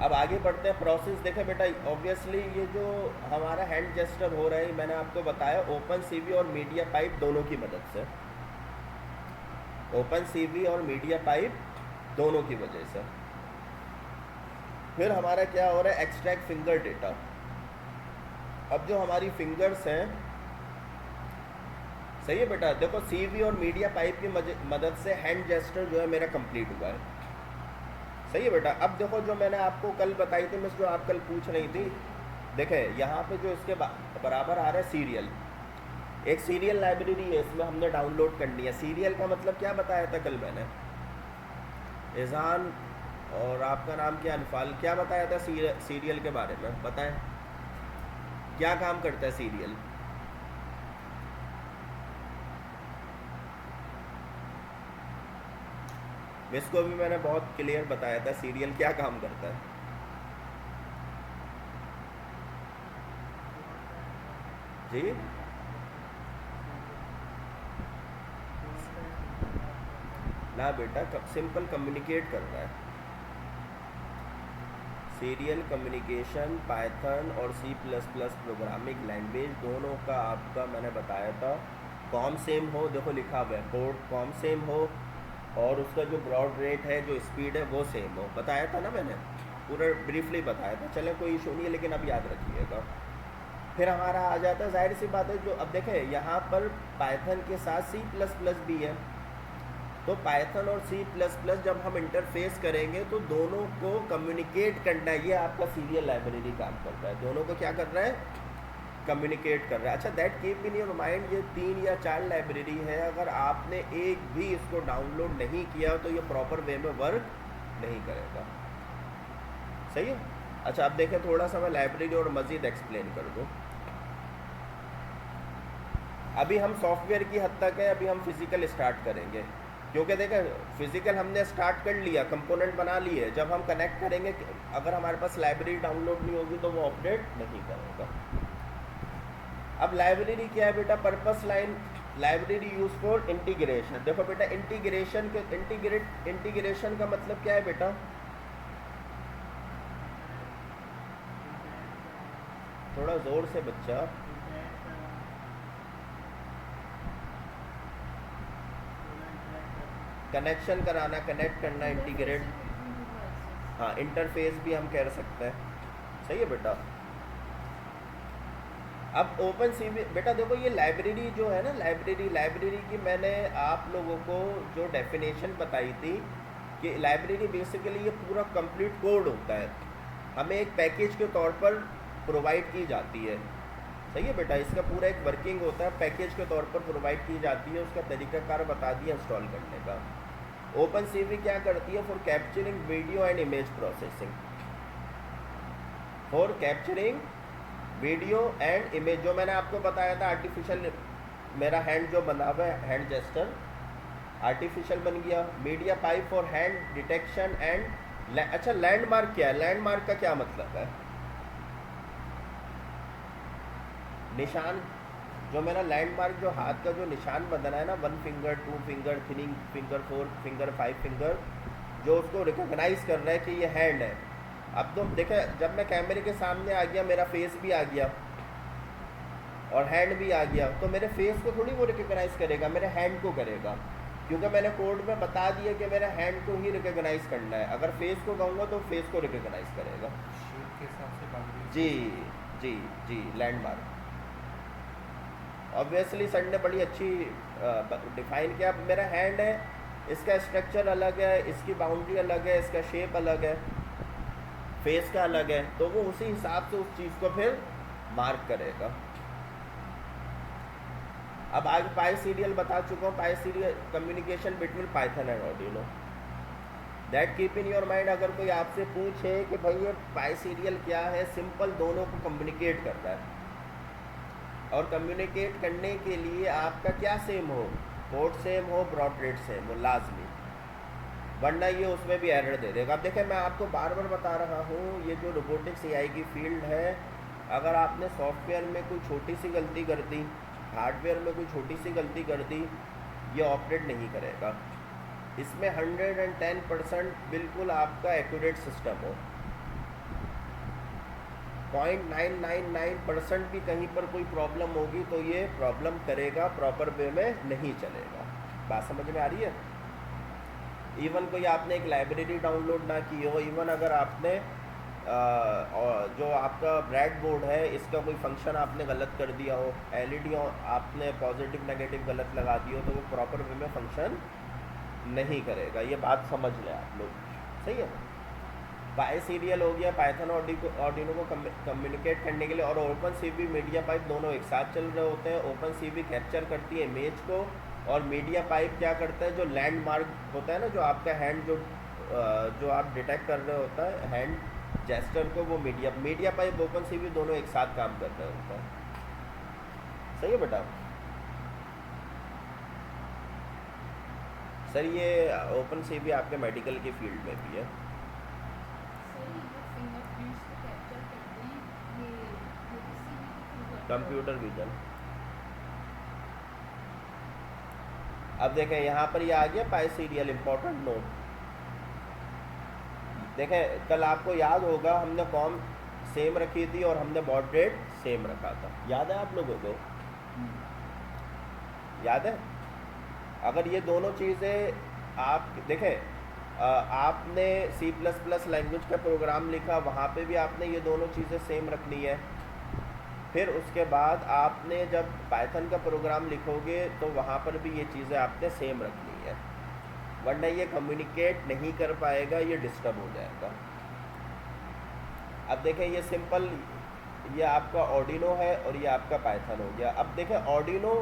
अब आगे बढ़ते हैं, प्रोसेस देखें बेटा। ऑब्वियसली ये जो हमारा हैंड जेस्टर हो रहा है मैंने आपको बताया OpenCV और मीडिया पाइप दोनों की मदद से, OpenCV और मीडिया पाइप दोनों की वजह से। फिर हमारा क्या हो रहा है? Extract finger data. अब जो हमारी फिंगर्स हैं, सही है बेटा? देखो CV और मीडिया पाइप की मदद से हैंड जेस्टर जो है मेरा कंप्लीट हुआ है, सही है बेटा? अब देखो जो मैंने आपको कल बताई थी मिस, जो आप कल पूछ रही थी, देखें यहाँ पे जो इसके बराबर आ रहा है सीरियल, एक सीरियल लाइब्रेरी है, इसमें हमने डाउनलोड करनी है। सीरियल का मतलब क्या बताया था कल मैंने? एजान और आपका नाम क्या? अनफाल। क्या बताया था सीरियल के बारे में? बताएं क्या काम करता है सीरियल? इसको भी मैंने बहुत क्लियर बताया था सीरियल क्या काम करता है। जी ना बेटा, सिंपल कम्युनिकेट कर रहा है। सीरियल कम्युनिकेशन पाइथन और C++ प्रोग्रामिंग लैंग्वेज दोनों का आपका मैंने बताया था कॉम सेम हो, देखो लिखा हुआ है कोड कॉम सेम हो, और उसका जो ब्रॉड रेट है जो स्पीड है वो सेम हो, बताया था ना मैंने, पूरा ब्रीफली बताया था। चले कोई इशू नहीं है, लेकिन अब याद रखिएगा। फिर हमारा आ जाता है, जाहिर सी बात है, जो अब देखें यहाँ पर पाइथन के साथ C++ भी है, तो पाइथन और C++ जब हम इंटरफेस करेंगे तो दोनों को कम्युनिकेट करना है। ये आपका सीरियल लाइब्रेरी काम कर रहा है, दोनों को क्या कर रहा है, कम्युनिकेट कर रहा है। अच्छा, that keep in your mind, ये 3 या 4 लाइब्रेरी है, अगर आपने एक भी इसको डाउनलोड नहीं किया तो ये प्रॉपर वे में वर्क नहीं करेगा। सही है। अच्छा, अब देखें थोड़ा सा मैं लाइब्रेरी और मज़ीद एक्सप्लेन कर दूँ। अभी हम सॉफ्टवेयर की हद तक है, अभी हम फिज़िकल स्टार्ट करेंगे, क्योंकि देखें फिज़िकल हमने स्टार्ट कर लिया, कंपोनेंट बना लिए, जब हम कनेक्ट करेंगे अगर हमारे पास लाइब्रेरी डाउनलोड नहीं होगी तो वो अपडेट नहीं करेगा। अब लाइब्रेरी क्या है बेटा, purpose line library use for integration. देखो बेटा, इंटीग्रेशन का मतलब क्या है बेटा, थोड़ा जोर से बच्चा, कनेक्शन कराना, कनेक्ट करना, इंटीग्रेट, हाँ इंटरफेस भी हम कह सकते हैं। सही है बेटा। अब ओपन सीवी बेटा देखो, ये लाइब्रेरी जो है ना, लाइब्रेरी की मैंने आप लोगों को जो डेफिनेशन बताई थी कि लाइब्रेरी बेसिकली ये पूरा कंप्लीट कोड होता है, हमें एक पैकेज के तौर पर प्रोवाइड की जाती है। सही है बेटा, इसका पूरा एक वर्किंग होता है, पैकेज के तौर पर प्रोवाइड की जाती है, उसका तरीकाकार बता दिया इंस्टॉल करने का। ओपन सीवी क्या करती है, for capturing video and image processing, for capturing video and image, जो मैंने आपको बताया था आर्टिफिशियल, मेरा हैंड जो बना हुआ है हैंड जेस्टर आर्टिफिशियल बन गया। Media pipe for hand detection and, अच्छा लैंडमार्क क्या है, लैंडमार्क का क्या मतलब है, निशान, जो मेरा लैंडमार्क जो हाथ का जो निशान बदना है ना, 1 finger 2 finger 3 finger 4 finger 5 finger, जो उसको रिकॉग्नाइज कर रहा है कि ये हैंड है। अब तो देखें, जब मैं कैमरे के सामने आ गया, मेरा फेस भी आ गया और हैंड भी आ गया, तो मेरे फेस को थोड़ी वो रिकॉग्नाइज करेगा, मेरे हैंड को करेगा, क्योंकि मैंने कोड में बता दिया कि मेरे हैंड को ही रिकॉग्नाइज करना है। अगर फेस को कहूँगा तो फेस को रिकॉग्नाइज करेगा। शेप के हिसाब से बाउंड्री, जी जी जी, लैंडमार्क। ऑब्वियसली सर ने बड़ी अच्छी डिफाइन किया। मेरा हैंड है, इसका स्ट्रक्चर अलग है, इसकी बाउंड्री अलग है, इसका शेप अलग है, फेस का अलग है, तो वो उसी हिसाब से उस चीज़ को फिर मार्क करेगा। अब आगे पाई सीरियल बता चुका हूँ, Pi serial communication between Python and Arduino. That keep in your mind, अगर कोई आपसे पूछे कि भाई ये पाई सीरियल क्या है, सिंपल दोनों को कम्युनिकेट कर रहा है, और कम्युनिकेट करने के लिए आपका क्या सेम हो, कोड सेम हो, ब्रॉड रेट सेम हो, लाजमी, वरना ये उसमें भी एरर दे देगा। अब देखें, मैं आपको बार बार बता रहा हूँ, ये जो रोबोटिक्स एआई की फील्ड है, अगर आपने सॉफ्टवेयर में कोई छोटी सी गलती कर दी, हार्डवेयर में कोई छोटी सी गलती कर दी, ये ऑपरेट नहीं करेगा। इसमें 110% बिल्कुल आपका एक्यूरेट सिस्टम हो, 0.999% भी कहीं पर कोई प्रॉब्लम होगी तो ये प्रॉब्लम करेगा, प्रॉपर वे में नहीं चलेगा। बात समझ में आ रही है। इवन कोई आपने एक लाइब्रेरी डाउनलोड ना की हो, इवन अगर आपने जो आपका ब्रेड बोर्ड है इसका कोई फंक्शन आपने गलत कर दिया हो, एलईडी आपने पॉजिटिव नेगेटिव गलत लगा दी हो, तो वो प्रॉपर वे में फंक्शन नहीं करेगा। ये बात समझ लें आप लोग, सही है। पाई सीरियल हो गया पाइथन और आर्डिनो को कम्युनिकेट करने के लिए, और ओपन सीवी मीडिया पाइप दोनों एक साथ चल रहे होते हैं। ओपन सीवी कैप्चर करती है इमेज को, और मीडिया पाइप क्या करता है, जो लैंडमार्क होता है ना, जो आपका हैंड जो आप डिटेक्ट कर रहे होता है हैंड जेस्चर को, वो मीडिया पाइप ओपन सीवी दोनों एक साथ काम कर रहे होता है। सही है बेटा। सर ये ओपन सीवी आपके मेडिकल की फील्ड में भी है। Computer vision. अब देखें यहाँ पर ये आ गया पाई सीरियल, इंपॉर्टेंट नोट, देखें कल आपको याद होगा हमने कॉम सेम रखी थी और हमने बॉड रेट सेम रखा था, याद है आप लोगों को? याद है? अगर ये दोनों चीज़ें आप देखें, आपने C++ लैंग्वेज का प्रोग्राम लिखा, वहाँ पे भी आपने ये दोनों चीज़ें सेम रखनी है। फिर उसके बाद आपने जब पाइथन का प्रोग्राम लिखोगे तो वहाँ पर भी ये चीज़ें आपने सेम रखनी है, वरना ये कम्युनिकेट नहीं कर पाएगा, ये डिस्टर्ब हो जाएगा। अब देखें ये सिंपल, ये आपका ऑर्डिनो है और ये आपका पाइथन हो गया। अब देखें ऑर्डिनो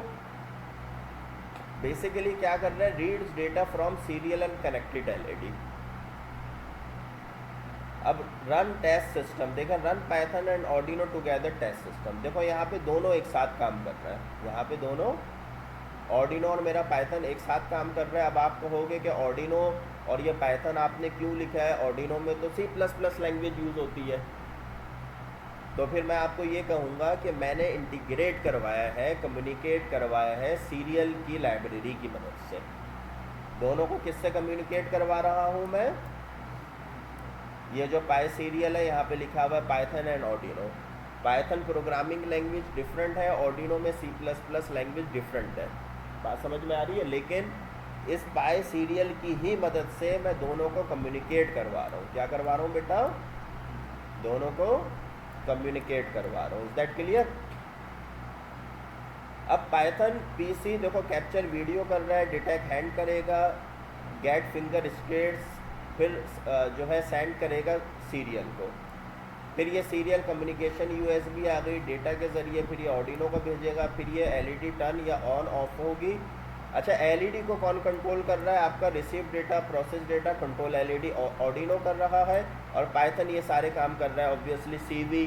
बेसिकली क्या कर रहा है, reads data from serial and connected LED. अब रन टेस्ट सिस्टम, देखो run Python and Arduino together test system, देखो यहाँ पे दोनों एक साथ काम कर रहा है, यहाँ पे दोनों ऑर्डिनो और मेरा पाइथन एक साथ काम कर रहा है। अब आप कहोगे कि ऑर्डिनो और ये पाइथन आपने क्यों लिखा है, ऑर्डिनो में तो C++ लैंग्वेज यूज़ होती है। तो फिर मैं आपको ये कहूँगा कि मैंने इंटीग्रेट करवाया है, कम्युनिकेट करवाया है सीरियल की लाइब्रेरी की मदद से। दोनों को किससे कम्युनिकेट करवा रहा हूँ मैं? ये जो पाई सीरियल है यहाँ पे लिखा हुआ है Python and Arduino. Python programming language different है, ऑर्डिनो में C++ लैंग्वेज डिफरेंट है। बात समझ में आ रही है? लेकिन इस पाई सीरियल की ही मदद से मैं दोनों को कम्युनिकेट करवा रहा हूँ। क्या करवा रहा हूँ बेटा? दोनों को कम्युनिकेट करवा रहा हूँ। Is that clear? अब पाइथन पीसी देखो कैप्चर वीडियो कर रहा है, डिटेक्ट हैंड करेगा, गेट फिंगर स्टेट्स, फिर जो है सेंड करेगा सीरियल को। फिर ये सीरियल कम्युनिकेशन USB आ गई डेटा के ज़रिए, फिर ये ऑर्डिनो को भेजेगा, फिर ये LED टर्न या ऑन ऑफ होगी। अच्छा LED को कौन कंट्रोल कर रहा है? आपका receive data, process data control LED Arduino कर रहा है, और पाइथन ये सारे काम कर रहा है ऑब्वियसली CV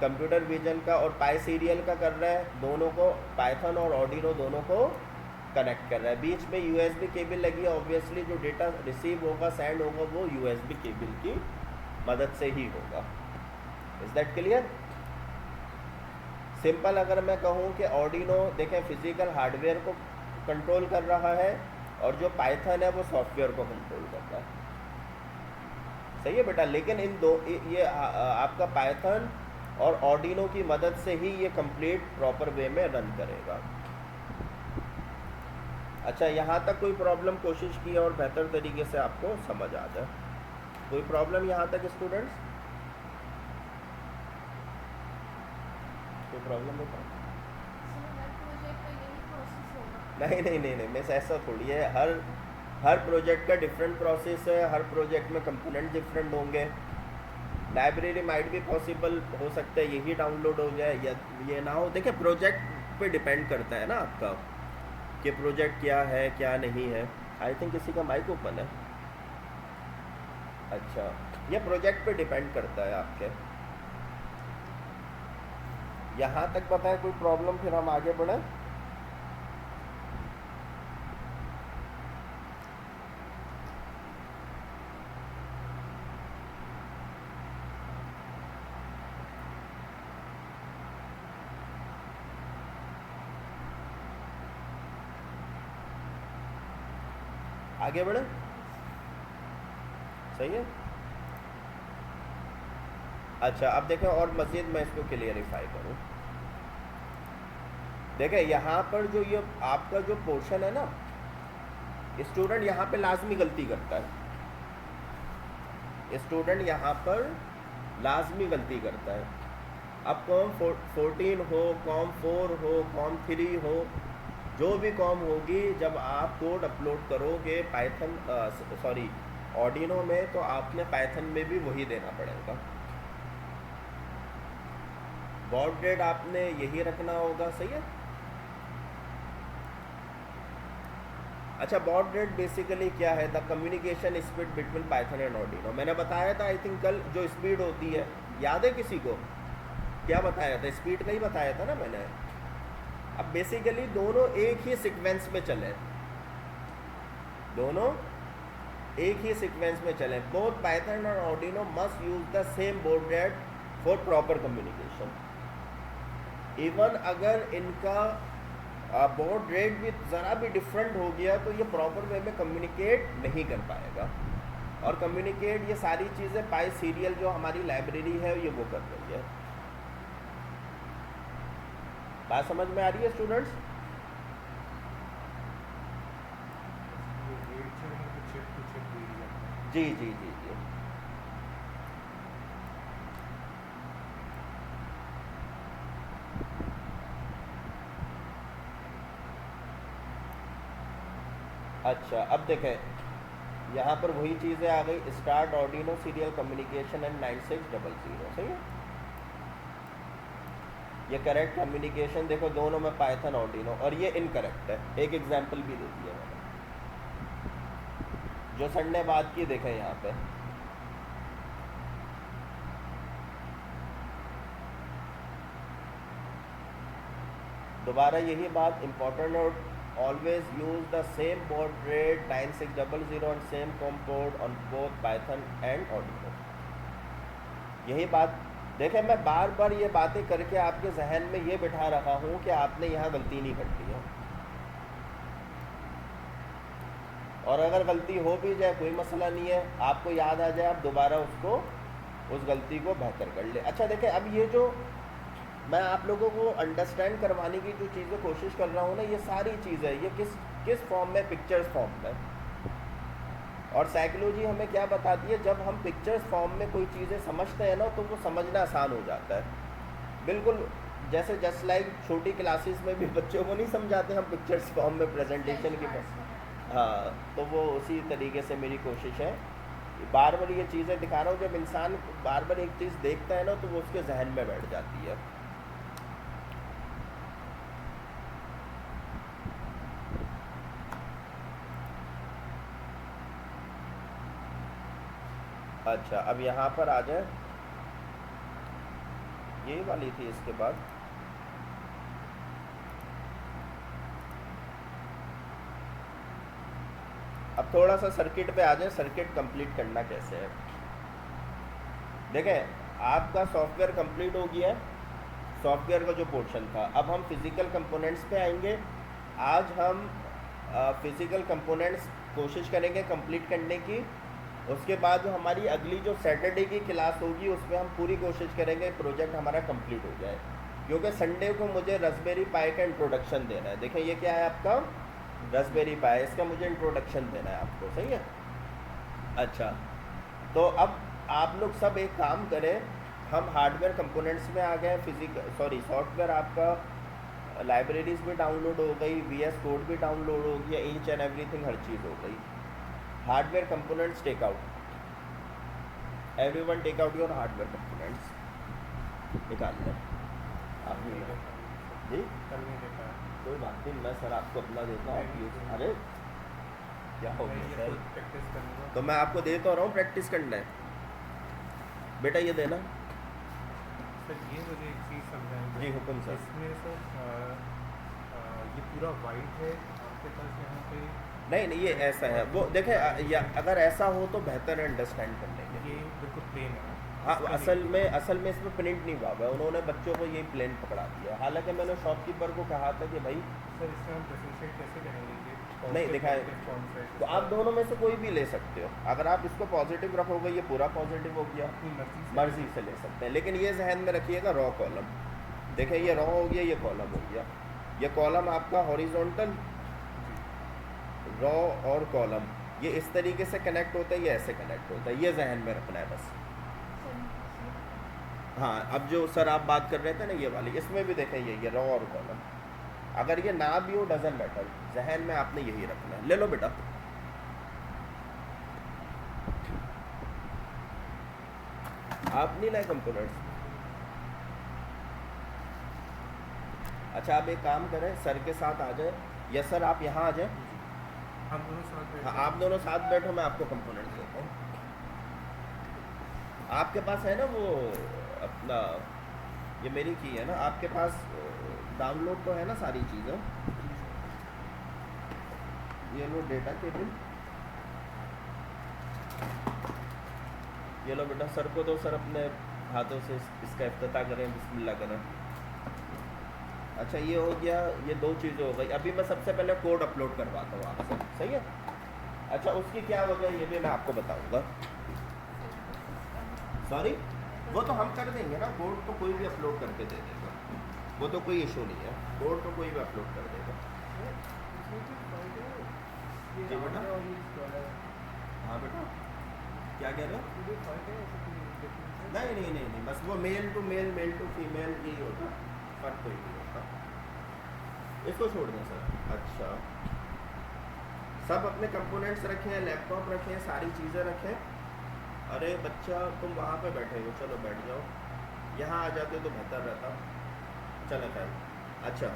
कंप्यूटर विजन का और पाई सीरियल का कर रहा है। दोनों को पाइथन और ऑर्डिनो दोनों को कनेक्ट कर रहा है। बीच में USB केबल लगी है, ऑब्वियसली जो डेटा रिसीव होगा, सेंड होगा, वो USB केबल की मदद से ही होगा। Is that clear? सिंपल अगर मैं कहूँ कि ऑर्डिनो देखें फिजिकल हार्डवेयर को कंट्रोल कर रहा है और जो पाइथन है वो सॉफ्टवेयर को कंट्रोल कर रहा है। सही है बेटा? लेकिन इन दो ये आपका पाइथन और ऑर्डिनो की मदद से ही ये कंप्लीट प्रॉपर वे में रन करेगा। अच्छा यहाँ तक कोई प्रॉब्लम? कोशिश की और बेहतर तरीके से आपको समझ आ जाए। कोई प्रॉब्लम यहाँ तक स्टूडेंट्स? कोई प्रॉब्लम होता? नहीं नहीं नहीं नहीं मिस, ऐसा थोड़ी है। हर प्रोजेक्ट का डिफरेंट प्रोसेस है, हर प्रोजेक्ट में कंपोनेंट डिफरेंट होंगे। लाइब्रेरी माइट भी पॉसिबल हो सकता है यही डाउनलोड हो जाए या ये ना हो। देखिए प्रोजेक्ट पे डिपेंड करता है ना आपका कि प्रोजेक्ट क्या है क्या नहीं है। आई थिंक किसी का माइक ओपन है। अच्छा, ये प्रोजेक्ट पे डिपेंड करता है आपके। यहाँ तक पता है कोई प्रॉब्लम? फिर हम आगे बढ़े। आगे बढ़े? सही है। अच्छा अब देखें और मज़ीद मैं इसको क्लियरिफाई करूं। देखें यहाँ पर जो ये आपका जो पोर्शन है ना, स्टूडेंट यहाँ पे लाजमी गलती करता है। स्टूडेंट यहाँ पर लाजमी गलती करता है। अब कॉम 14 हो, कॉम 4 हो, कॉम 3 हो, जो भी कॉम होगी, जब आप कोड अपलोड करोगे पाइथन ऑर्डिनो में, तो आपने पाइथन में भी वही देना पड़ेगा। बॉड रेट आपने यही रखना होगा। सही है। अच्छा बॉड रेट बेसिकली क्या है? The communication speed between Python and Arduino. मैंने बताया था आई थिंक कल, जो स्पीड होती है, याद है किसी को? क्या बताया था? स्पीड का ही बताया था ना मैंने। अब बेसिकली दोनों एक ही सीक्वेंस में चले, दोनों एक ही सीक्वेंस में चले। बोथ पाइथन और Arduino must use the same board rate for proper communication. Even अगर इनका बोर्ड रेट भी ज़रा भी डिफरेंट हो गया तो ये प्रॉपर वे में कम्युनिकेट नहीं कर पाएगा। और कम्युनिकेट, ये सारी चीज़ें पाई सीरियल जो हमारी लाइब्रेरी है ये वो कर रही है। बात समझ में आ रही है स्टूडेंट्स? ये रेट जो है वो चिप टू चिप दे दिया जाता है। जी जी जी जी। अच्छा अब देखें यहाँ पर वही चीज़ें आ गई, start Arduino serial communication and 9600, सही है। ये करेक्ट कम्युनिकेशन देखो दोनों में पाइथन ऑर्डिनो, और ये इनकरेक्ट है। एक एग्जांपल भी दे दिया मैंने जो सर ने बात की, देखें यहाँ पे दोबारा यही बात important note, always use the same baud rate 9600 and same com code on both Python and Arduino. यही बात देखें, मैं बार बार ये बातें करके आपके जहन में ये बिठा रहा हूँ कि आपने यहाँ गलती नहीं कर ली है, और अगर गलती हो भी जाए कोई मसला नहीं है, आपको याद आ जाए आप दोबारा उसको उस गलती को बेहतर कर ले। अच्छा देखें, अब ये जो मैं आप लोगों को अंडरस्टैंड करवाने की जो चीज़ें कोशिश कर रहा हूँ ना, ये सारी चीज़ें ये किस फॉर्म में, पिक्चर्स फॉर्म में। और साइकोलॉजी हमें क्या बताती है, जब हम पिक्चर्स फॉर्म में कोई चीज़ें समझते हैं ना तो वो समझना आसान हो जाता है। बिल्कुल जैसे जस्ट लाइक छोटी क्लासेस में भी बच्चों को नहीं समझाते हम पिक्चर्स फॉर्म में प्रेजेंटेशन की, हाँ, तो वो उसी तरीके से मेरी कोशिश है। बार बार ये चीज़ें दिखा रहा हूँ, जब इंसान बार बार एक चीज़ देखता है ना तो वो उसके जहन में बैठ जाती है। अच्छा अब यहाँ पर आ जाए, यही वाली थी इसके बाद। अब थोड़ा सा सर्किट पे आ जाए, सर्किट कंप्लीट करना कैसे है। देखें आपका सॉफ्टवेयर कंप्लीट हो गया है, सॉफ्टवेयर का जो पोर्शन था। अब हम फिज़िकल कंपोनेंट्स पे आएंगे। आज हम फिज़िकल कंपोनेंट्स कोशिश करेंगे कंप्लीट करने की। उसके बाद जो हमारी अगली जो सैटरडे की क्लास होगी उसमें हम पूरी कोशिश करेंगे प्रोजेक्ट हमारा कंप्लीट हो जाए, क्योंकि संडे को मुझे रास्पबेरी पाई का इंट्रोडक्शन देना है। देखें ये क्या है आपका रास्पबेरी पाई, इसका मुझे इंट्रोडक्शन देना है आपको, सही है। अच्छा तो अब आप लोग सब एक काम करें, हम हार्डवेयर कंपोनेंट्स में आ गए, सॉफ्टवेयर आपका लाइब्रेरीज भी डाउनलोड हो गई, VS कोड भी डाउनलोड हो गया, ईच एंड एवरीथिंग हर चीज़ हो गई। Hardware components take out, everyone take out your hardware components, निकाल लें आप नहीं नहीं दे पाया। जी कल नहीं दे पाया। कोई बात नहीं, मैं सर आपको अपना देता हूँ, यूज़। अरे क्या हो मैं गया ये सर, खुद प्रैक्टिस करूँगा। तो मैं आपको दे तो रहा हूँ, प्रैक्टिस करना है बेटा, ये देना। सर ये मुझे एक चीज़ समझाएंगे। जी हुक्म सर। इसमें सर ये पूरा वाइट है आपके पास यहाँ पे, नहीं नहीं ये ऐसा है, वो देखें या अगर ऐसा हो तो बेहतर अंडरस्टैंड कर लेंगे। ये बिल्कुल प्लेन है। हाँ इसका असल में इसमें प्रिंट नहीं हुआ है, उन्होंने बच्चों को यही प्लेन पकड़ा दिया। हालांकि मैंने शॉपकीपर को कहा था कि भाई सर इसमें हम डिफरेंशिएट कैसे करेंगे कि नहीं दिखाए, तो आप दोनों में से कोई भी ले सकते हो। अगर आप इसको पॉजिटिव रखोगे ये पूरा पॉजिटिव हो गया, मर्जी से ले सकते हैं, लेकिन ये जहन में रखिएगा रॉ कॉलम। देखें ये रॉ हो गया, ये कॉलम हो गया, ये कॉलम आपका हॉरिजॉन्टल, रॉ और कॉलम ये इस तरीके से कनेक्ट होता है, ये ऐसे कनेक्ट होता है, ये जहन में रखना है बस। हाँ अब जो सर आप बात कर रहे थे ना ये वाली, इसमें भी देखें ये रॉ और कॉलम, अगर ये ना भी हो डजंट मैटर, जहन में आपने यही रखना है। ले लो बेटा, आप नहीं लाए कंपोनेंट्स। अच्छा आप एक काम करें, सर के साथ आ जाए, या सर आप यहाँ आ जाए। हम दोनों साथ बैठ हाँ आप दोनों साथ बैठो, मैं आपको कंपोनेंट्स देता हूँ। आपके पास है ना वो अपना, ये मेरी की है ना, आपके पास डाउनलोड तो है ना सारी चीज़ें। ये लो डेटा केबल, ये लो बेटा, सर को दो, सर अपने हाथों से इसका इफ्तिताह करें, बिस्मिल्लाह करें। अच्छा ये हो गया, ये दो चीज़ें हो गई। अभी मैं सबसे पहले कोड अपलोड करवाता हूँ आपसे, सही है। अच्छा, उसकी क्या वजह ये भी मैं आपको बताऊंगा। सॉरी, वो तो हम कर देंगे ना, कोड तो कोई भी अपलोड करके दे देगा, वो तो कोई इशू नहीं है, कोड तो कोई भी अपलोड कर देगा। जी बेटा, हाँ बेटा, क्या कह रहे हो? नहीं नहीं नहीं नहीं, बस वो male to male, male to female यही होता, फर्क कोई नहीं होता। इसको छोड़ दें सर। अच्छा, सब अपने कंपोनेंट्स रखे हैं, लैपटॉप रखे हैं, सारी चीज़ें रखें। अरे बच्चा तुम वहाँ पे बैठे हो, चलो बैठ जाओ, यहाँ आ जाते तो बेहतर रहता। चलो खैर, अच्छा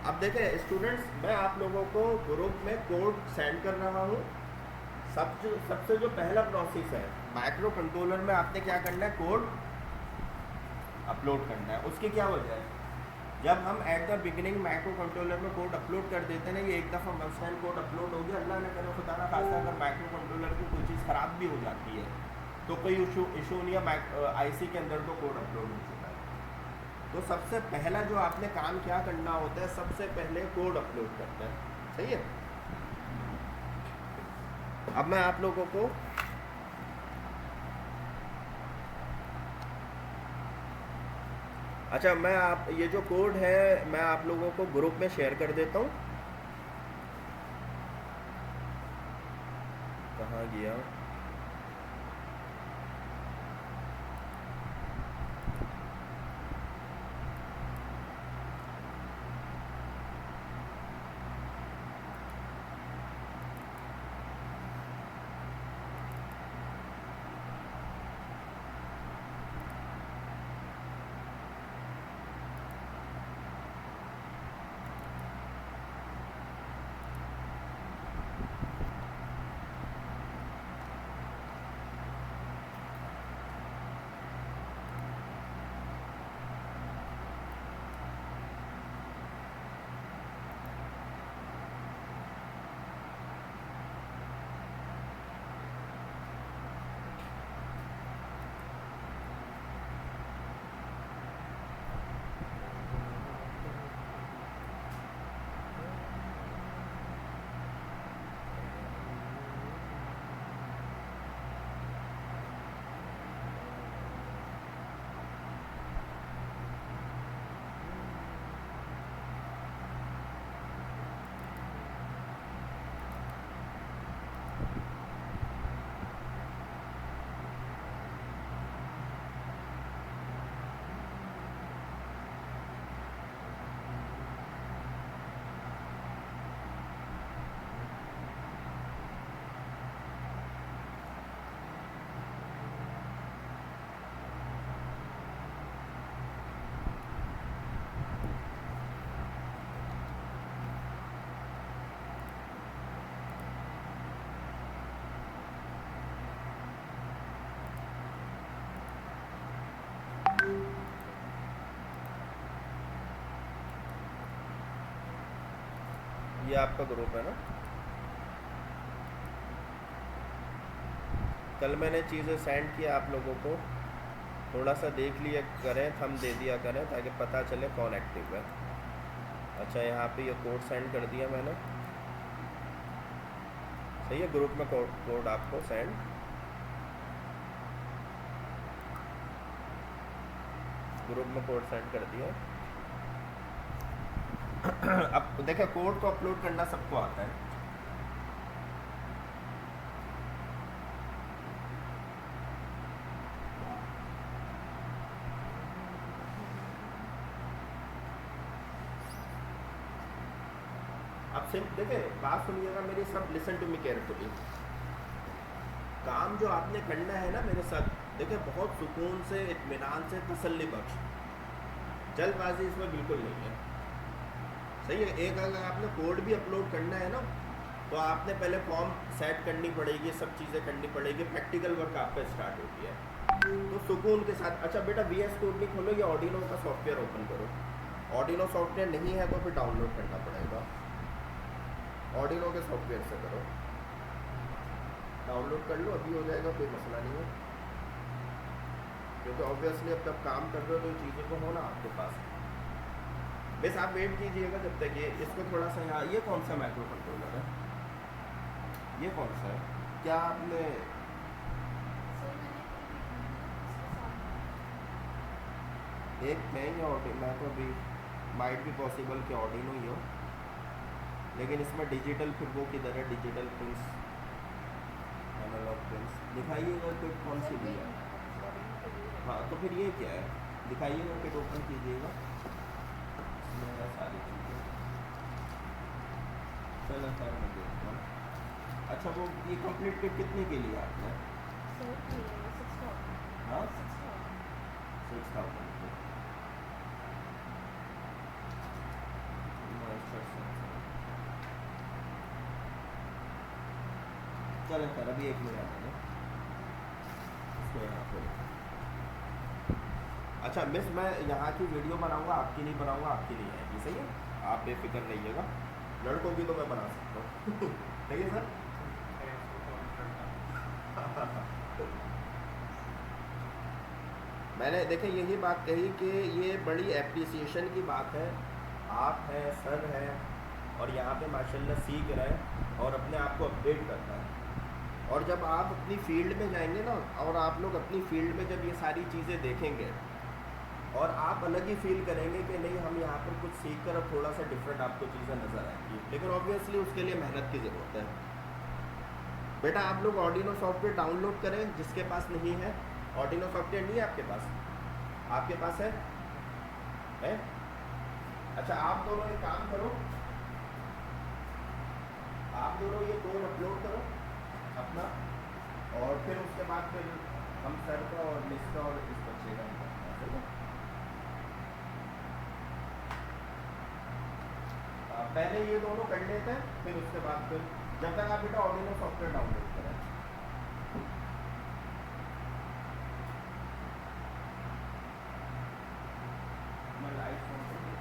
अब देखें स्टूडेंट्स, मैं आप लोगों को ग्रुप में कोड सेंड कर रहा हूँ। सबसे जो पहला प्रोसेस है, माइक्रो कंट्रोलर में आपने क्या करना है, कोड अपलोड करना है। उसकी क्या वजह है, जब हम at the beginning micro controller में कोड अपलोड कर देते हैं ना, ये एक दफ़ा वंस टाइम कोड अपलोड हो गया, अल्लाह ने करे खुदा ना खासा अगर माइक्रो कंट्रोलर की कोई चीज़ ख़राब भी हो जाती है तो कोई इशू नहीं है, आईसी के अंदर तो कोड अपलोड हो चुका है। तो सबसे पहला जो आपने काम क्या करना होता है, सबसे पहले कोड अपलोड करना है, सही है। अब मैं आप लोगों को अच्छा, ये जो कोड है मैं आप लोगों को ग्रुप में शेयर कर देता हूँ। कहाँ गया? ये आपका ग्रुप है ना, कल मैंने चीज़ें सेंड किया आप लोगों को, थोड़ा सा देख लिया करें, थंब दे दिया करें ताकि पता चले कौन एक्टिव है। अच्छा, यहाँ पे ये कोड सेंड कर दिया मैंने, सही है। ग्रुप में कोड आपको सेंड, ग्रुप में कोड सेंड कर दिया। अब देखिए, कोड को अपलोड करना सबको आता है। अब सिर्फ देखिए, बात सुनिएगा मेरी, सब लिसन टू मी केयरफुली। काम जो आपने करना है ना मेरे साथ, देखिए बहुत सुकून से, इत्मीनान से, तसल्ली बख्श, जल्दबाजी इसमें बिल्कुल नहीं है, सही है। एक अगर आपने कोड भी अपलोड करना है ना, तो आपने पहले फॉर्म सेट करनी पड़ेगी, सब चीज़ें करनी पड़ेगी, प्रैक्टिकल वर्क आप पे स्टार्ट होती है तो सुकून के साथ। अच्छा बेटा, VS कोड नहीं खोलो, या ऑर्डिनो का सॉफ्टवेयर ओपन करो। ऑर्डिनो सॉफ्टवेयर नहीं है तो फिर डाउनलोड करना पड़ेगा, ऑर्डिनो के सॉफ्टवेयर से करो, डाउनलोड कर लो, अभी हो जाएगा, कोई मसला नहीं है, क्योंकि ऑब्वियसली अब तक काम कर रहे हो तो चीज़ों को होना आपके पास। बस आप वेट कीजिएगा जब तक ये, इसको थोड़ा सा यहाँ, ये कौन सा माइक्रो कंट्रोलर है, ये कौन सा है? क्या आपने एक नहीं ऑडी, मैं तो अभी माइट भी पॉसिबल कि ऑर्डिनो ही हो, लेकिन इसमें डिजिटल फिर वो किधर है, डिजिटल प्रिंट्स, एनालॉग प्रिंट्स दिखाइएगा कि कौन सी भी है। हाँ तो फिर ये क्या है, दिखाइएगा कि ओपन कीजिएगा, इसमें है सारी चीज़ें। चलो सर मैं देखता हूँ। अच्छा वो ये कंप्लीट किट कितने के लिए आपने? हाँ 6000 के। चलो सर अभी 1 मिनट है इसको यहाँ पे। अच्छा मिस, मैं यहाँ की वीडियो बनाऊँगा, आपकी नहीं बनाऊँगा, आपकी नहीं आएगी, सही है? आप बेफिक्र रहिएगा, लड़कों की तो मैं बना सकता हूँ सही है सर? मैंने देखे यही बात कही कि ये बड़ी एप्रिसिएशन की बात है, आप हैं, सर हैं, और यहाँ पे माशाल्लाह सीख रहे हैं और अपने आप को अपडेट करना है। और जब आप अपनी फील्ड में जाएंगे ना, और आप लोग अपनी फील्ड में जब ये सारी चीज़ें देखेंगे, और आप अलग ही फील करेंगे कि नहीं हम यहाँ पर कुछ सीख कर अब थोड़ा सा डिफरेंट आपको चीज़ें नज़र आएंगी। लेकिन ऑब्वियसली उसके लिए मेहनत की ज़रूरत है। बेटा आप लोग ऑर्डिनो सॉफ्टवेयर डाउनलोड करें, जिसके पास नहीं है, ऑर्डिनो सॉफ्टवेयर नहीं है आपके पास? आपके पास है? अच्छा आप दोनों एक काम करो, आप दोनों ये कोड अपलोड करो अपना, और फिर उसके बाद फिर हम सर का और मिस का और इस बच्चे का ठीक है? पहले ये दोनों कर लेते हैं, फिर उसके बाद फिर जब तक आप बेटा ऑर्डिनो सॉफ्टवेयर डाउनलोड करें। मैं लाइव फोन कर दूँ।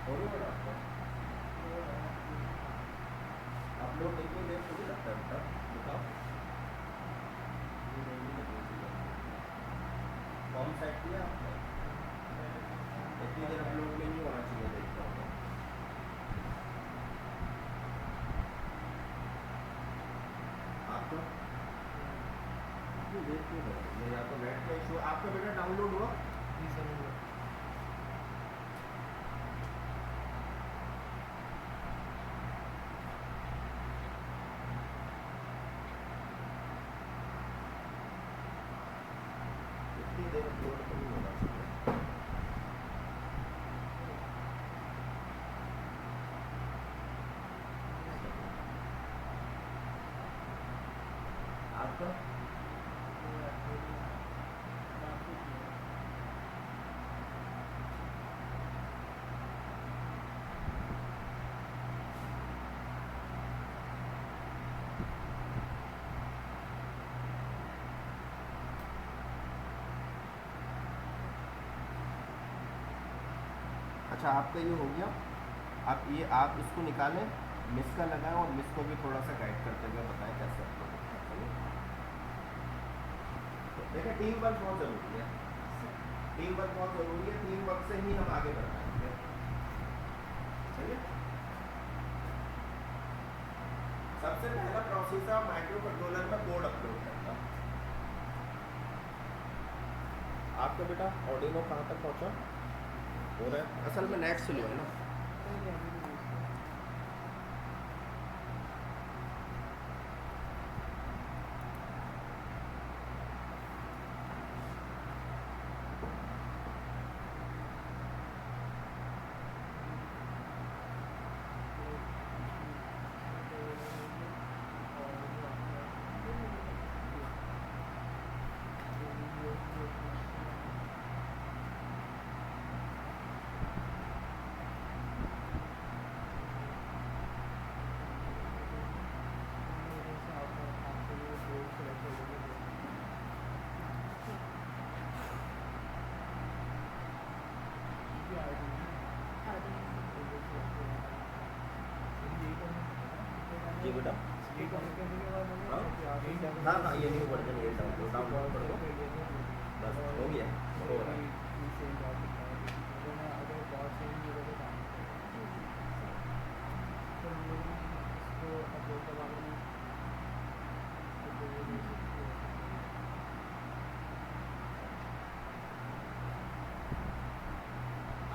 हो गया बेटा आपका? आप लोग एक ही देर थोड़ी लगता है बेटा, बताओ। फॉर्म सेट किया आपने? इतनी देर अपलोड में नहीं होना चाहिए, देखता हूँ आपका। देर क्यों हो रही है? या तो नेट का इशू। आपका बेटा डाउनलोड हुआ? इमेज अपलोड तो नहीं होगा इसमें। आपका अच्छा आपका ये हो गया। आप इसको निकालें, मिस का लगाएं और मिस को भी थोड़ा सा गाइड करते हुए बताएं कैसे अपलोड करना है। देखिए टीम वर्क बहुत ज़रूरी है, टीम वर्क बहुत ज़रूरी है, टीम वर्क से ही हम आगे बढ़ पाएंगे। चलिए सबसे पहला प्रोसेस है माइक्रो कंट्रोलर में कोड अपलोड करना। आपका बेटा ऑर्डिनो कहाँ तक पहुँचा? हो रहा है असल में नेट स्लो है ना। जी बेटा हाँ हाँ ये न्यू वर्जन ये डाउनलोड कर दो, बस हो गया हो रहा है।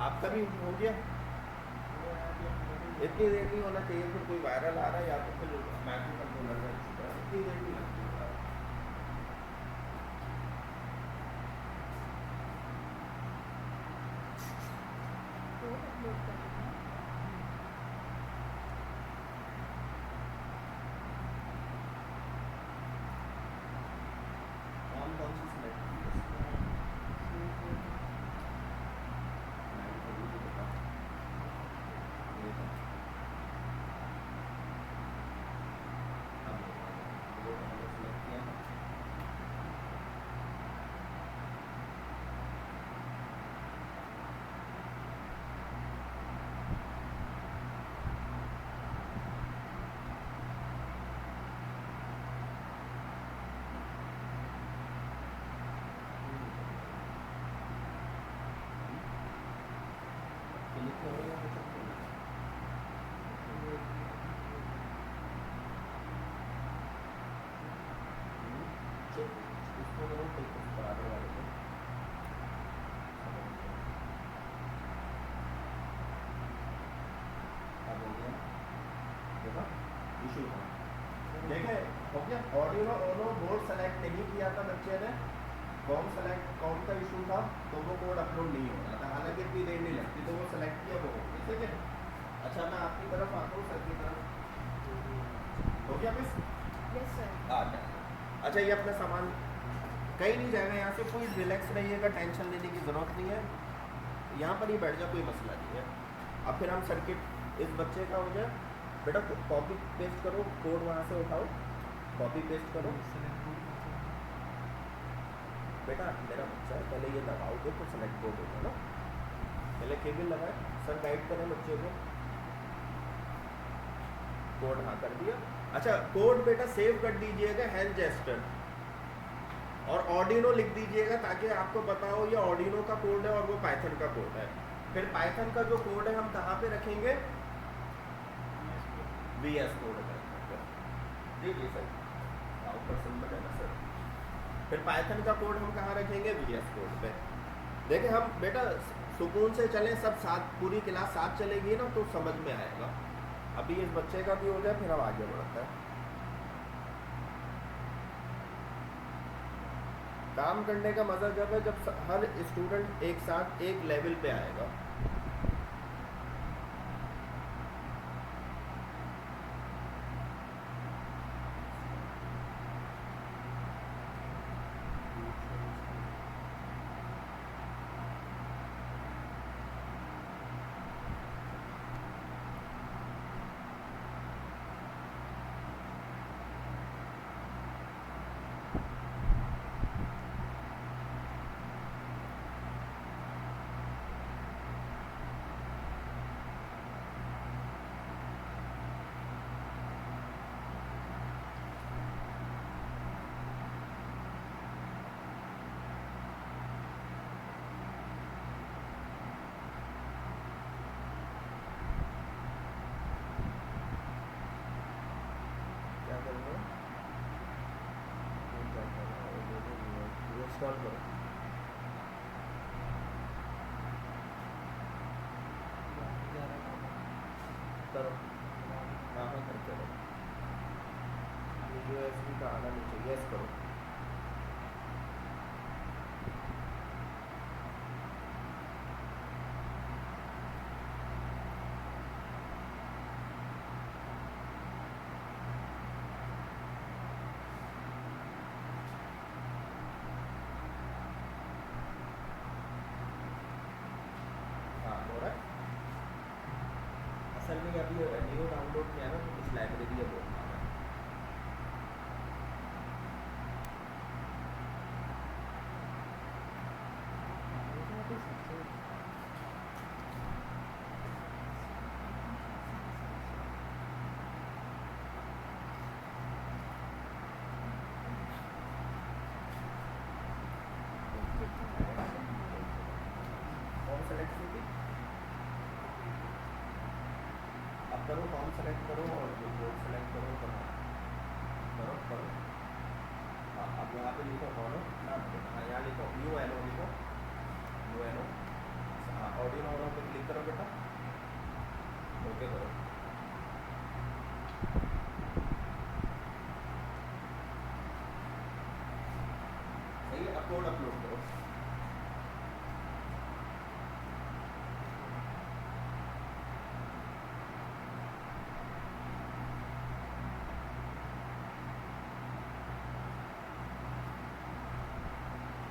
आपका भी हो गया, इतनी देर नहीं होना चाहिए फिर कोई वायरल आ रहा है या तो फिर माइक्रो कंट्रोलर का इशू है, इतनी देर नहीं लगती है। कौन सी सिलेक्ट की इसको करो फिर कुछ कराने वाले को अब हो गया देखा इशू था। देखे हो गया ऑडियो ओनो बोर्ड सेलेक्ट नहीं किया था बच्चे ने, कौन का इशू था तो वो कोड अपलोड नहीं हो रहा था, हालांकि इतनी देर नहीं लगती तो वो सेलेक्ट किया वो हो गया। ठीक है अच्छा मैं आपकी तरफ आता हूँ, सर की तरफ हो गया मिस यस सर। अच्छा ये अपना सामान कहीं नहीं जाएगा, यहाँ से कोई रिलैक्स रहिएगा, टेंशन लेने की ज़रूरत नहीं है, यहाँ पर ही बैठ जाए कोई मसला नहीं है। अब फिर हम सर्किट इस बच्चे का हो जाए, बेटा कॉपी पेस्ट करो कोड वहाँ से उठाओ, कॉपी पेस्ट करो बेटा मेरा बच्चा है, पहले ये लगाओगे तो सेलेक्ट कोड होगा ना, पहले केबल लगाए सर गाइड करें बच्चे को, कोड हाँ कर दिया। अच्छा कोड बेटा सेव कर दीजिएगा हैंड जेस्टर और ऑर्डिनो लिख दीजिएगा ताकि आपको पता हो ये ऑर्डिनो का कोड है और वो पाइथन का कोड है। फिर पाइथन का जो कोड है हम कहाँ पे रखेंगे, VS कोड है जी जी सर ऊपर सिंबल है ना सर, फिर पाइथन का कोड हम कहाँ रखेंगे, VS कोड पे। देखिए हम बेटा सुकून से चलें, सब साथ पूरी क्लास साथ चलेगी ना तो समझ में आएगा। अभी इस बच्चे का भी हो जाए फिर हम आगे बढ़ते हैं। काम करने का मज़ा जब है जब हर स्टूडेंट एक साथ एक लेवल पे आएगा। क्या करेंगे? इंस्टॉल करो। करो। हाँ हाँ करके करो। USB का आना नहीं चाहिए। यस करो। हाँ हो रहा है। असल में अभी न्यू डाउनलोड किया ना तो कुछ लाइब्रेरी है वो आ रहा है। फॉर्म सेलेक्ट की अब करो। फॉर्म सेलेक्ट करो और जो बोर्ड सेलेक्ट करो करो करो। हाँ अब यहाँ पे लिखो ऑनो ना। हाँ यहाँ लिखो UNO लिखो UNO। हाँ ऑडियो ऑनो पे क्लिक करो बेटा। ओके करो। सही है। अपलोड करो।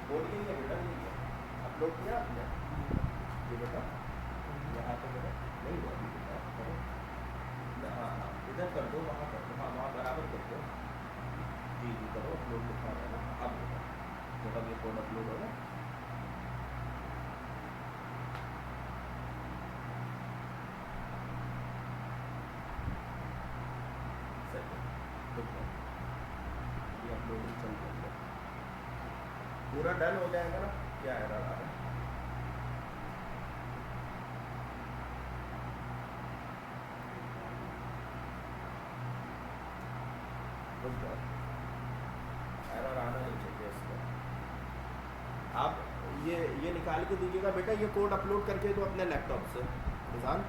बोल के नहीं है बेटा नहीं है। अपलोड किया आपने ये बेटा यहाँ पे बेटा नहीं हुआ अभी बेटा करो। हाँ हाँ इधर कर दो वहाँ कर दो। हाँ वहाँ बराबर कर दो। जी जी करो। अपलोड लिखा है ना अब बेटा जब अब ये कोड अपलोड होगा सही है। देखो ये अपलोडिंग चल रही है। पूरा डन हो जाएगा ना। क्या एरर आ रहा है? एरर आना नहीं चाहिए इसमें। आप ये निकाल के दीजिएगा बेटा। ये कोड अपलोड करके दो अपने लैपटॉप से। निशान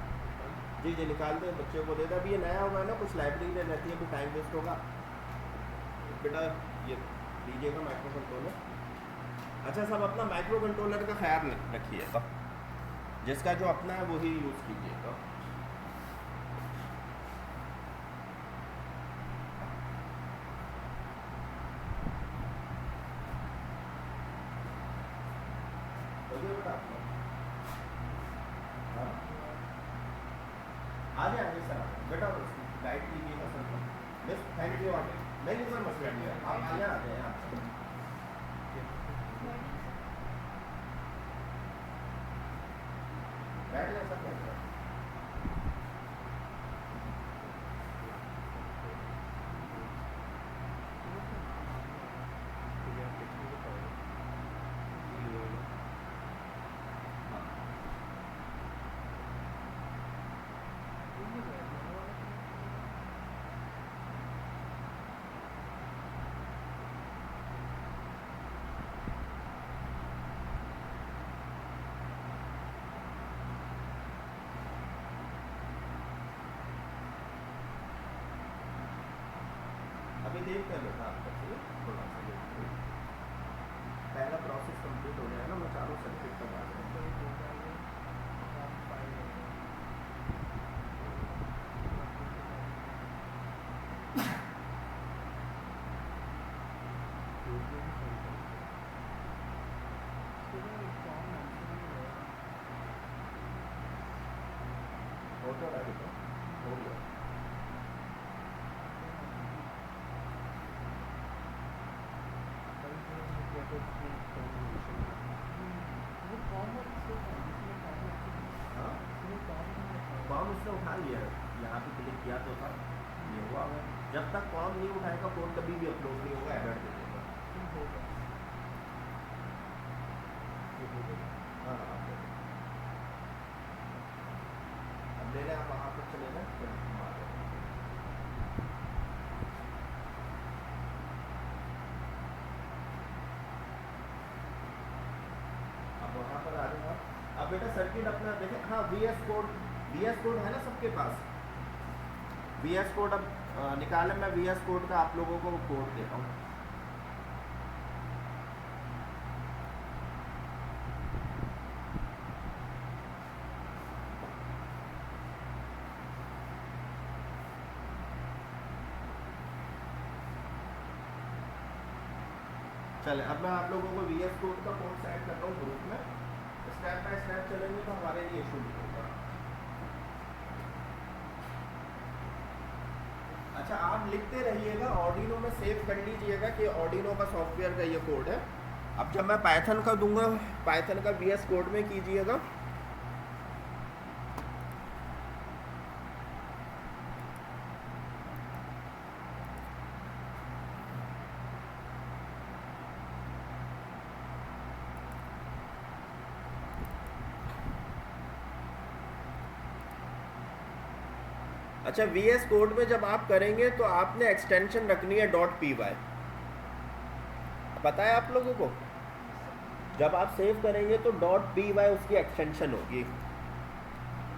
जी जी निकाल दो बच्चे को दे दो। अभी ये नया हुआ है ना कुछ लाइब्रेरी में रहती है। अभी टाइम वेस्ट होगा बेटा। ये दीजिएगा माइक्रो कंट्रोलर। अच्छा सब अपना माइक्रो कंट्रोलर का ख्याल रखिएगा। जिसका जो अपना है वही यूज़ कीजिएगा। हो गया बेटा आपका? हाँ आगे आगे सर बेटा गाइड कीजिएगा सर को। बस थैंक यू आगे नहीं सर मसला नहीं है। आप आगे आ जाए आप बैठ जाए सब बैठ जाए। अभी देख कर बेटा आपका थोड़ा सा फोटो डाल दो, हो गया। हाँ, फॉर्म उसने उठा लिया है, यहाँ पे क्लिक किया तो था, ये हुआ है। जब तक फॉर्म नहीं उठाएगा कोड कभी भी अपलोड नहीं होगा, एरर दे देगा। हाँ हाँ, अब ले लें, आप वहाँ पर चले जाएं, फिर हम आ जाएंगे। अब वहाँ पर आ जाएगा। अब बेटा सर्किट अपना देखें, हाँ VS कोड है ना सबके पास। VS कोड अब निकालें, मैं VS कोड का आप लोगों को कोड देता हूँ। चले, अब मैं आप लोगों को VS कोड का कोड सेट करता हूँ ग्रुप में। स्टेप बाय स्टेप चलेंगे तो हमारे लिए इशू नहीं होगा। अच्छा, आप लिखते रहिएगा, ऑर्डिनो में सेव कर लीजिएगा कि ऑर्डिनो का सॉफ्टवेयर का ये कोड है। अब जब मैं पाइथन का दूंगा, पाइथन का VS कोड में कीजिएगा। अच्छा, VS कोड में जब आप करेंगे तो आपने एक्सटेंशन रखनी है .py। पता है आप लोगों को, जब आप सेव करेंगे तो .py उसकी एक्सटेंशन होगी।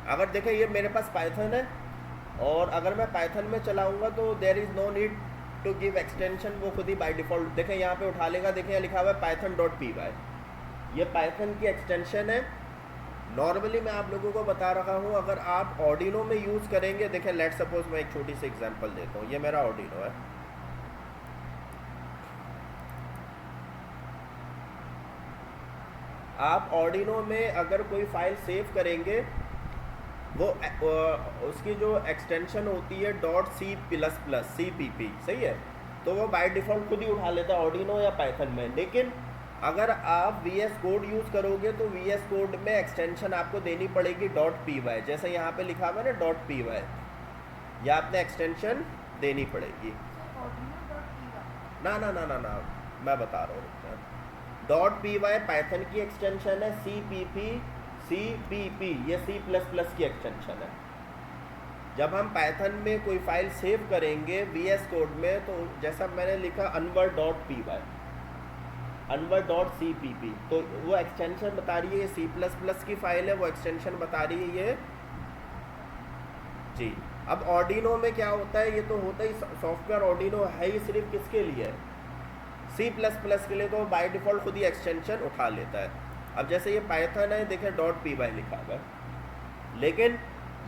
अगर देखें, ये मेरे पास पाइथन है और अगर मैं पाइथन में चलाऊंगा तो there is no need to give extension, वो खुद ही बाय डिफ़ॉल्ट देखें यहाँ पे उठा लेगा। देखें यहाँ लिखा हुआ है python.py, ये पाइथन की एक्सटेंशन है। नॉर्मली मैं आप लोगों को बता रहा हूँ, अगर आप ऑर्डिनो में यूज़ करेंगे, देखें लेट सपोज मैं एक छोटी सी एग्जांपल देता हूँ। ये मेरा ऑर्डिनो है, आप ऑर्डिनो में अगर कोई फाइल सेव करेंगे, वो उसकी जो एक्सटेंशन होती है .c++, सही है, तो वो बाय डिफ़ॉल्ट खुद ही उठा लेता है ऑर्डिनो या पाइथन में। लेकिन अगर आप VS कोड यूज़ करोगे तो VS कोड में एक्सटेंशन आपको देनी पड़ेगी .py, जैसे यहाँ पे लिखा हुआ है ना .py, या आपने एक्सटेंशन देनी पड़ेगी। ना ना ना ना ना, मैं बता रहा हूँ। .py पाइथन की एक्सटेंशन है, CPP ये C++ की एक्सटेंशन है। जब हम पाइथन में कोई फाइल सेव करेंगे VS कोड में, तो जैसा मैंने लिखा anwar.py, anwar.cpp, तो वो एक्सटेंशन बता रही है C++ की फाइल है, वो एक्सटेंशन बता रही है ये जी। अब ऑर्डिनो में क्या होता है, ये तो होता ही सॉफ्टवेयर ऑर्डिनो है, ये सिर्फ किसके लिए है, C++ के लिए, तो बाय डिफ़ॉल्ट खुद ही एक्सटेंशन उठा लेता है। अब जैसे ये पाइथन है, देखें .py लिखा हुआ है, लेकिन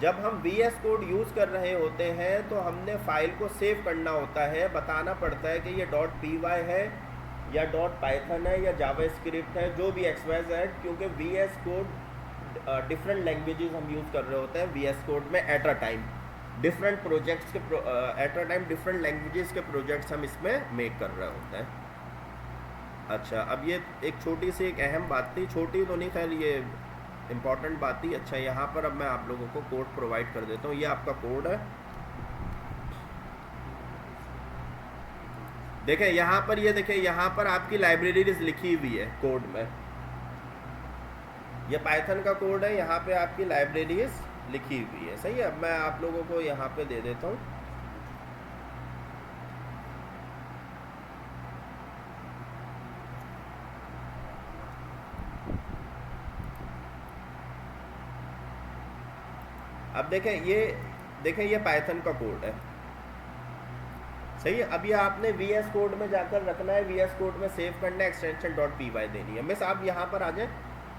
जब हम VS कोड यूज़ कर रहे होते हैं तो हमने फाइल को सेव करना होता है, बताना पड़ता है कि ये .py है या .python है या जावास्क्रिप्ट है, जो भी XYZ, क्योंकि VS कोड डिफरेंट लैंग्वेजेस हम यूज़ कर रहे होते हैं VS कोड में at a time, different projects के at a time different languages के प्रोजेक्ट्स हम इसमें मेक कर रहे होते हैं। अच्छा, अब ये एक छोटी सी एक अहम बात थी, छोटी तो नहीं, खैर ये इम्पॉर्टेंट बात थी। अच्छा, यहाँ पर अब मैं आप लोगों को कोड प्रोवाइड कर देता हूँ, ये आपका कोड है। देखें यहाँ पर, ये देखें यहाँ पर आपकी लाइब्रेरीज लिखी हुई है कोड में, ये पाइथन का कोड है, यहाँ पे आपकी लाइब्रेरीज लिखी हुई है, सही है। अब मैं आप लोगों को यहाँ पे दे देता हूँ। अब देखें ये पाइथन का कोड है, सही है। अब ये आपने VS कोड में जाकर रखना है, VS कोड में सेव करना है, एक्सटेंशन .py देनी है। मिस आप यहाँ पर आ जाए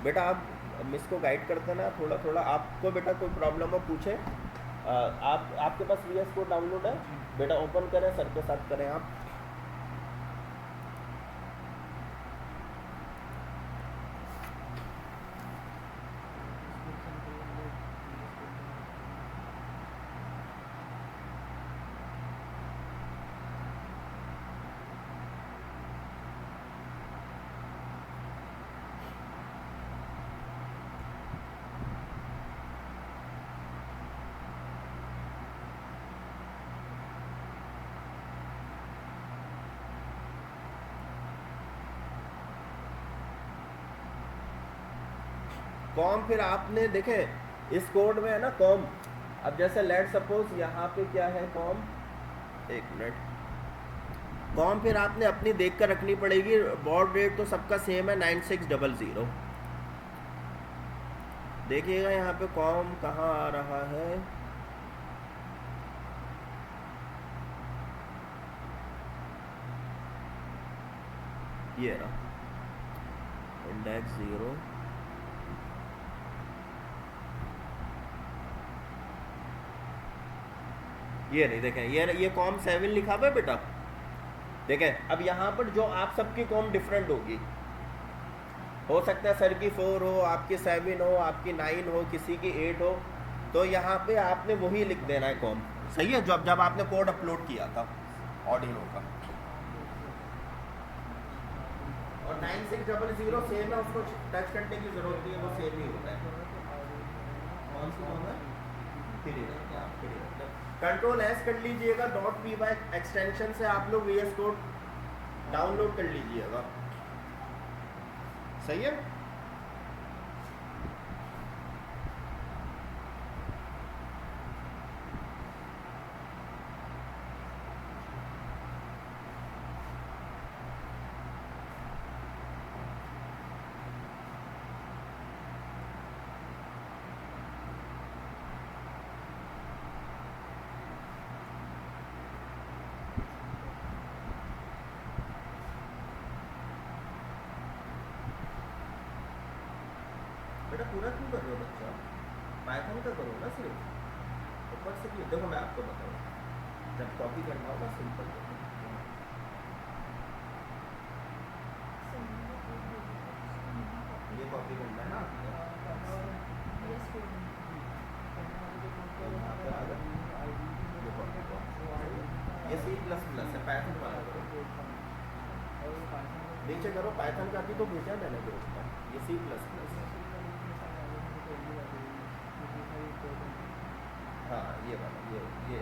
बेटा, आप मिस को गाइड करते ना थोड़ा थोड़ा, आपको बेटा कोई प्रॉब्लम हो पूछे। आपके पास VS कोड डाउनलोड है बेटा, ओपन करें, सर के साथ करें आप। कॉम फिर आपने देखे इस कोड में है ना कॉम। अब जैसे लेट सपोज यहाँ पे क्या है कॉम, एक मिनट, कॉम फिर आपने अपनी देख कर रखनी पड़ेगी। बॉर्ड रेट तो सबका सेम है 9600। देखिएगा यहाँ पे कॉम कहाँ आ रहा है, ये रहा इंडेक्स 0। ये नहीं देखें, ये कॉम 7 लिखा हुआ है बेटा। देखें अब यहाँ पर जो आप सबकी कॉम डिफरेंट होगी, हो सकता है सर की 4 हो, आपकी 7 हो, आपकी 9 हो, किसी की 8 हो, तो यहाँ पे आपने वही लिख देना है कॉम। सही है, जब आपने कोड अपलोड किया था ऑर्डिनो का। और 9600 सेम है, उसको टच करने की जरूरत नहीं है, वो सेम ही होता है। कौन सी कॉम है? कंट्रोल एस कर लीजिएगा, .py एक्सटेंशन से आप लोग VS कोड डाउनलोड कर लीजिएगा। सही है। बेटा पूरा क्यों कर रहे हो बच्चा? पाइथन का करो ना सिर्फ, ऊपर से क्यों? देखो मैं आपको बताऊँ, जब कॉपी करना होगा सिंपल ये कॉपी करना है ना ये C++ है, पाइथन वाला करो, नीचे करो पाइथन का भी तो भेजा मैंने ग्रुप में, ये C++ है। हाँ ये वाला, ये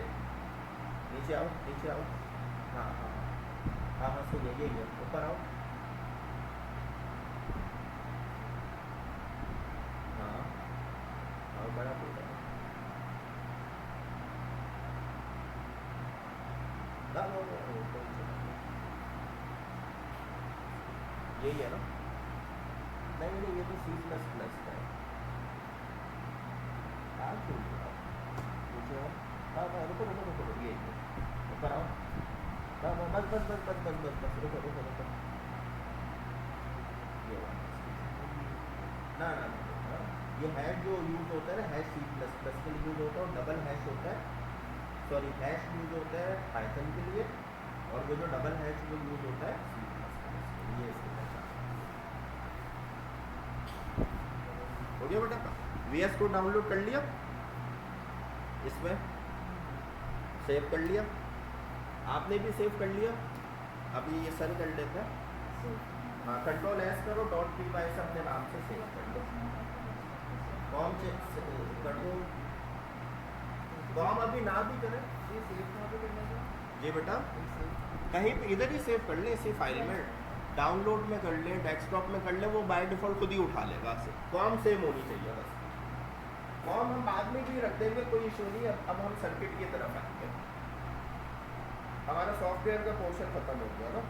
नीचे आओ, नीचे आओ। हाँ हाँ हाँ हाँ सुनिए, यही है, ऊपर आओ। हाँ और बड़ा पूरा यही है ना? नहीं नहीं, ये तो C++ का है। आप क्यों नीचे आओ। हाँ हाँ रुको रुको रुको रुको, ये ऊपर आओ। हाँ हाँ बस बस बस बस बस बस बस रुको रुको रुको, ये वाला ना ना ना, ये हैश जो यूज़ होता है ना, हैश C++ के लिए यूज़ होता है, और डबल हैश होता है, सॉरी हैश यूज़ होता है पाइथन के लिए, और वो जो डबल हैश जो यूज़ होता है C++। ये इसके हो गया बेटा। VS को डाउनलोड कर लिया, इसमें सेव कर लिया, आपने भी सेव कर लिया। अभी ये सर कर लेते हैं। हाँ कंट्रोल एस करो, .py से अपने नाम से सेव कर लो। कॉम कर दो, कॉम अभी ना भी करें जी बेटा, कहीं पे इधर ही सेव कर ले, इसी फाइल में डाउनलोड में कर ले, डेस्कटॉप में कर ले, वो बाय डिफॉल्ट खुद ही उठा लेगा। कॉम सेम होनी चाहिए बस। कॉम हम बाद में भी रख देंगे, कोई इशू नहीं है। अब हम सर्किट की तरफ आएंगे, हमारा सॉफ्टवेयर का पोर्शन खत्म हो गया ना।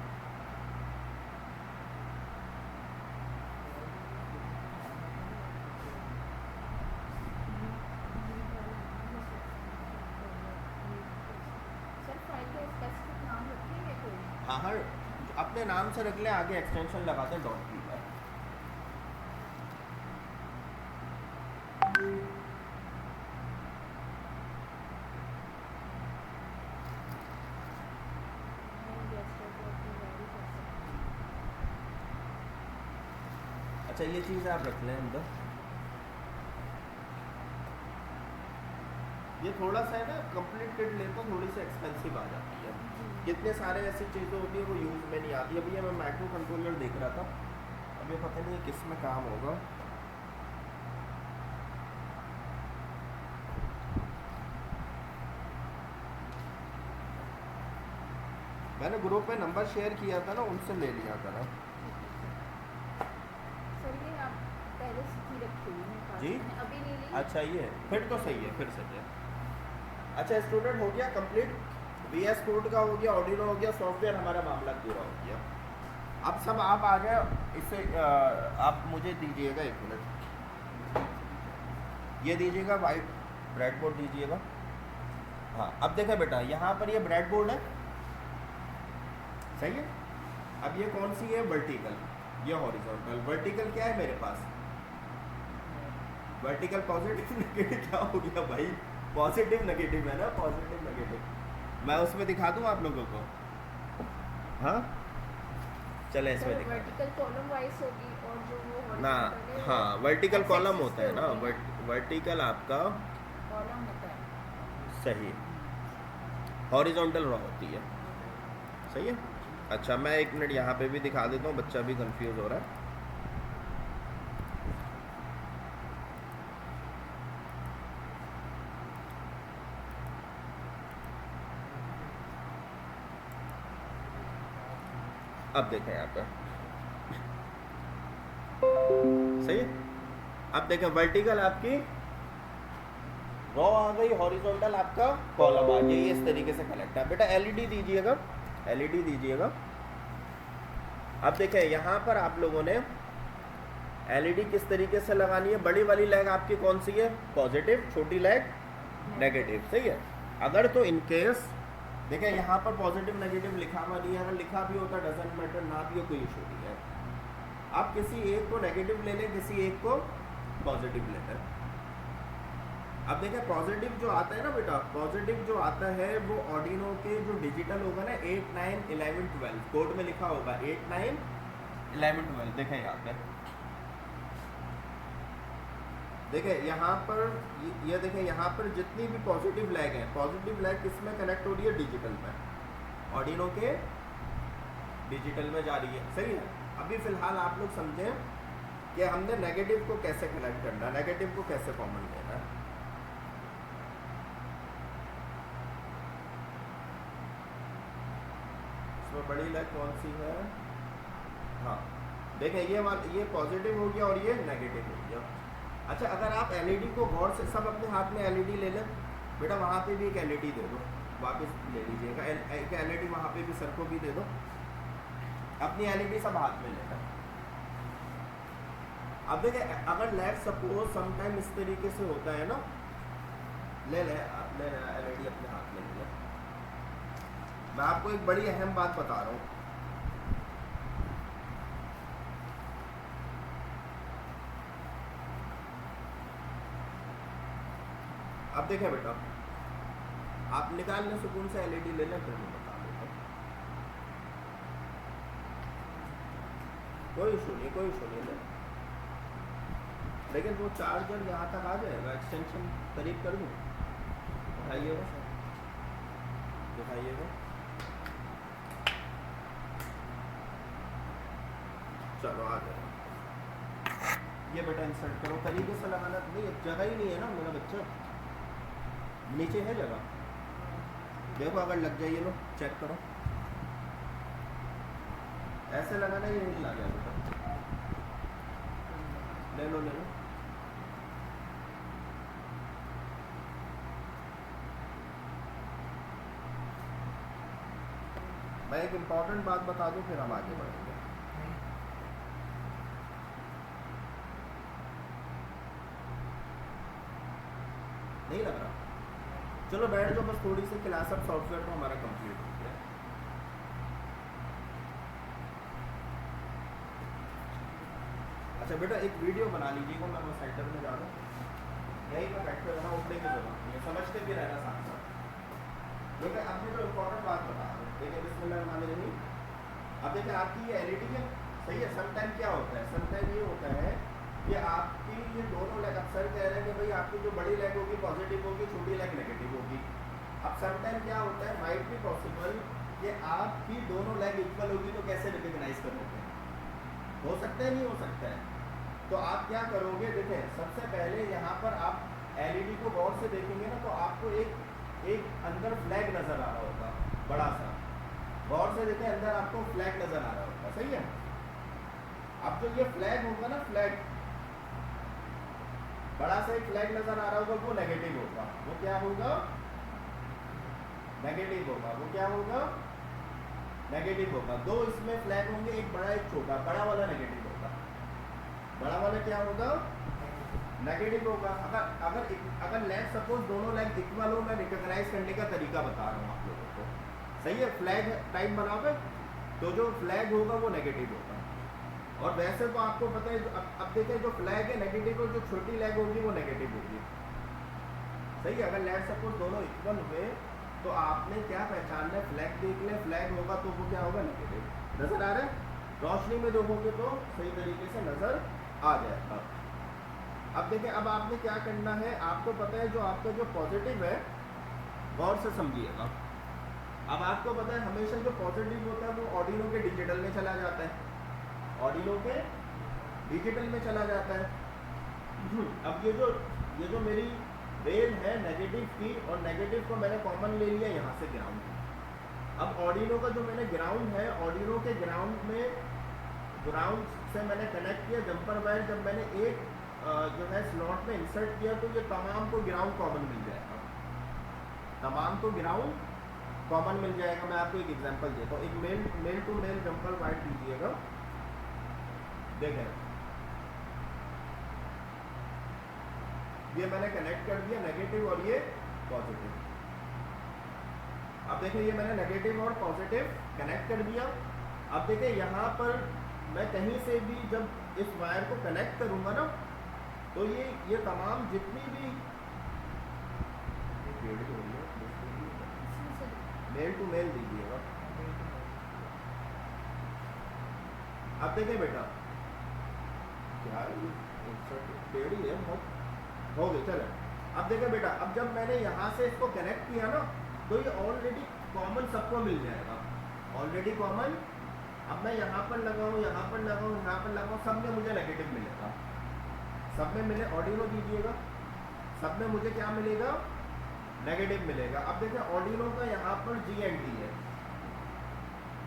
हाँ हाँ अपने नाम से रख ले, आगे एक्सटेंशन लगाते हैं .py। अच्छा ये चीज़ आप रख लें अंदर। ये थोड़ा सा है ना, कंप्लीट किट ले तो थोड़ी सी एक्सपेंसिव आ जाती है। कितने सारे ऐसी चीज़ें होती है वो यूज़ में नहीं आती। अभी मैं माइक्रो कंट्रोलर देख रहा था, अभी पता नहीं किस में काम होगा। मैंने ग्रुप में नंबर शेयर किया था ना, उनसे ले लिया करा। सर ये आप पहले से ही रखी हुई है। जी अभी नहीं ली। अच्छा ये फिर तो सही है, फिर सही है। अच्छा स्टूडेंट हो गया कंप्लीट, VS कोड का हो गया, ऑर्डिनो हो गया, सॉफ्टवेयर हमारा मामला पूरा हो गया। अब सब आप आ गए, इससे आप मुझे दीजिएगा 1 मिनट, ये दीजिएगा वाइट ब्रेड बोर्ड दीजिएगा। हाँ अब देखा बेटा यहाँ पर ये ब्रेड बोर्ड है, सही है। अब ये कौन सी है, वर्टिकल, ये हॉरिजॉन्टल। वर्टिकल क्या है मेरे पास, वर्टिकल पॉजिटिव नेगेटिव, क्या हो गया भाई, पॉजिटिव नेगेटिव है ना, पॉजिटिव नेगेटिव। मैं उसमें दिखा दूँ आप लोगों को, हाँ चले इसमें दिखा वर्टिकल कॉलम वाइज होगी और जो वो ना। horizontal है, हाँ वो वर्टिकल x कॉलम axis होता पे है ना, होती है। वर्टिकल आपका कॉलम होता है। सही, हॉरिजॉन्टल रॉ होती है, सही है। अच्छा मैं 1 मिनट यहाँ पे भी दिखा देता हूँ, बच्चा भी कंफ्यूज हो रहा है। अब देखें यहाँ पे, सही है। अब देखें वर्टिकल आपकी रॉ आ गई, हॉरिजॉन्टल आपका कॉलम आ गया, ये इस तरीके से कनेक्ट है। बेटा एलईडी दीजिएगा, एलईडी दीजिएगा। अब देखें यहाँ पर आप लोगों ने एलईडी किस तरीके से लगानी है, बड़ी वाली लैग आपकी कौन सी है, पॉजिटिव, छोटी लैग नेगेटिव, सही है। अगर तो इनकेस देखें यहाँ पर पॉजिटिव नेगेटिव लिखा हुआ नहीं है, अगर लिखा भी होता डजंट मैटर, ना भी हो कोई इशू नहीं है। आप किसी एक को नेगेटिव ले लें, किसी एक को पॉजिटिव ले लें। अब देखें पॉजिटिव जो आता है ना बेटा, पॉजिटिव जो आता है वो ऑर्डिनो के जो डिजिटल होगा ना 8, 9, 11, 12 कोड में लिखा होगा 8, 9, 11, 12। देखें यहाँ पे, देखें यहाँ पर ये देखें यहाँ पर जितनी भी पॉजिटिव लैग है, पॉजिटिव लैग किस में कनेक्ट हो रही है, डिजिटल में, ऑर्डिनो के डिजिटल में जा रही है, सही है। अभी फिलहाल आप लोग समझें कि हमने नेगेटिव को कैसे कनेक्ट करना है, नेगेटिव को कैसे कॉमन लेना है। इसमें बड़ी लैग कौन सी है, हाँ देखें ये पॉजिटिव हो गया और ये नेगेटिव हो गया। अच्छा अगर आप एलईडी को गौर से, सब अपने हाथ में एलईडी ले लें बेटा, वहाँ पे भी एक एलईडी दे दो, वापस ले लीजिएगा एक एलईडी, वहाँ पे भी सर को भी दे दो, अपनी एलईडी सब हाथ में लेना। अब देखें अगर लैग सपोज समटाइम इस तरीके से होता है ना, ले एलईडी अपने हाथ में ले लें। मैं आपको एक बड़ी अहम बात बता रहा हूँ, अब देखें बेटा, आप निकाल लें सुकून से एलईडी ले लें, फिर मैं बता देता हूँ, कोई इशू नहीं, कोई इशू नहीं ले। लेकिन वो चार्जर यहाँ तक आ जाएगा, एक्सटेंशन करीब कर दूँ, दिखाइएगा सर, दिखाइएगा। चलो आ जाएगा, ये बेटा इंसर्ट करो, तरीके से लगाना नहीं, जगह ही नहीं है ना मेरा बच्चा, नीचे है जगह, देखो अगर लग जाए ये लो, चेक करो, ऐसे लगाना, ये नहीं लगा बेटा, ले लो ले लो। मैं एक इम्पॉर्टेंट बात बता दूं, फिर हम आगे बढ़ेंगे। नहीं लग रहा, चलो बैठ जाओ, बस थोड़ी सी क्लास, अब सॉफ्टवेयर तो हमारा कंप्लीट हो गया। अच्छा बेटा एक वीडियो बना लीजिएगा, मैं वो सेंटर में जा रहा हूँ, यहीं पर बैठे रहना, उठने की जरूरत नहीं है, समझते भी रहना साथ साथ। देखिए आपने जो इम्पोर्टेंट बात बता रहे हैं, देखिए बिस्मिल्लाहिर्रहमानिर्रहीम। अब देखिए आपकी ये एलईडी है, सही है। समटाइम क्या होता है, समटाइम ये होता है कि आपकी ये दोनों लैग, अब सर कह रहे हैं कि भाई आपकी जो बड़ी लैग होगी पॉजिटिव होगी, छोटी लैग नेगेटिव होगी। अब समटाइम क्या होता है, माइट बी पॉसिबल कि आपकी दोनों लैग इक्वल होगी, तो कैसे रिकग्नाइज करोगे, हो सकता है नहीं हो सकता है। तो आप क्या करोगे, देखें सबसे पहले यहाँ पर आप एलईडी को गौर से देखेंगे ना, तो आपको एक अंदर फ्लैग नज़र आ रहा होगा बड़ा सा, गौर से देखें अंदर आपको फ्लैग नज़र आ रहा होगा, सही है। अब जो ये फ्लैग होगा ना, फ्लैग बड़ा सा एक फ्लैग नजर आ रहा होगा, वो नेगेटिव होगा। वो क्या होगा? नेगेटिव होगा। वो क्या होगा? नेगेटिव होगा। दो इसमें फ्लैग होंगे, एक बड़ा एक छोटा, बड़ा वाला नेगेटिव होगा। बड़ा वाला क्या होगा? नेगेटिव होगा। अगर लेग सपोज दोनों लेग इक्वल हो, मैं रिकॉग्नाइज करने का तरीका बता रहा हूँ आप लोगों को, सही है? फ्लैग टाइप बनाओगे तो जो फ्लैग होगा वो नेगेटिव होगा। और वैसे तो आपको पता है, अब देखें जो फ्लैग है नेगेटिव, और जो छोटी लेग होगी वो नेगेटिव होगी, सही है? अगर लेग सपोज दोनों इक्वल हुए तो आपने क्या पहचानना है? फ्लैग देख ले, फ्लैग होगा तो वो क्या होगा? नेगेटिव। नजर आ रहा है? रोशनी में देखोगे तो सही तरीके से नजर आ जाएगा। अब देखिए, अब आपने क्या करना है, आपको पता है जो आपका जो पॉजिटिव है, गौर से समझिएगा। अब आपको पता है हमेशा जो पॉजिटिव होता है वो ऑर्डिनो के डिजिटल में चला जाता है, ऑर्डिनो के डिजिटल में चला जाता है। अब ये जो मेरी रेल है नेगेटिव की, और नेगेटिव को मैंने कॉमन ले लिया यहाँ से ग्राउंड। अब ऑर्डिनो का जो मैंने ग्राउंड है, ऑर्डिनो के ग्राउंड में, ग्राउंड से मैंने कनेक्ट किया जंपर वायर, जब मैंने एक जो है स्लॉट में इंसर्ट किया तो ये तमाम को ग्राउंड कॉमन मिल जाएगा, तमाम को ग्राउंड कॉमन मिल जाएगा। मैं आपको एक एग्जांपल देता हूँ। एक male to male jumper wire दीजिएगा, देखें ये मैंने कनेक्ट कर दिया, नेगेटिव और ये पॉजिटिव। अब देखिए ये मैंने नेगेटिव और पॉजिटिव कनेक्ट कर दिया। अब देखिए यहाँ पर मैं कहीं से भी जब इस वायर को कनेक्ट करूँगा ना, तो ये तमाम जितनी भी मेल टू मेल दीजिएगा। अब देखिए बेटा, क्या टेढ़ी है बहुत, हो गई, चलो। अब देखिए बेटा, अब जब मैंने यहाँ से इसको कनेक्ट किया ना, तो ये ऑलरेडी कॉमन सबको मिल जाएगा, ऑलरेडी कॉमन। अब मैं यहाँ पर लगाऊँ, यहाँ पर लगाऊँ, यहाँ पर लगाऊँ, सब में मुझे नेगेटिव मिलेगा, सब में मिले। ऑर्डिनो दीजिएगा, सब में मुझे क्या मिलेगा? नेगेटिव मिलेगा। अब देखिए ऑर्डिनो का यहाँ पर GND है,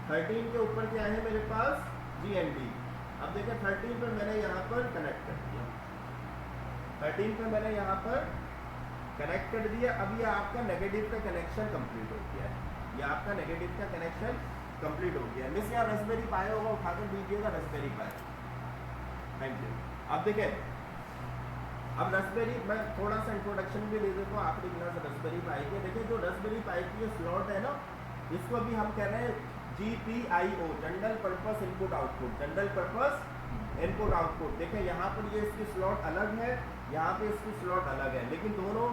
13 के ऊपर क्या है मेरे पास? GND। अब देखिए 13 पे मैंने यहाँ पर कनेक्ट कर दिया, 13 पे मैंने यहाँ पर कनेक्ट कर दिया। अब ये आपका नेगेटिव का कनेक्शन कंप्लीट हो गया है, ये आपका नेगेटिव का कनेक्शन कंप्लीट हो गया है। मिस यहाँ रास्पबेरी पाई होगा, उठाकर दीजिएगा रास्पबेरी पाई। Thank you. अब देखिए, अब रास्पबेरी, मैं थोड़ा सा इंट्रोडक्शन भी दे देता हूँ आखिरी क्लास रास्पबेरी पाई के। देखिए जो रास्पबेरी पाई की स्लॉट है ना, इसको अभी हम कह रहे हैं GPIO, general purpose input output, general purpose input output. देखिए यहाँ पर ये इसकी स्लॉट अलग है, यहाँ पे इसकी स्लॉट अलग है, लेकिन दोनों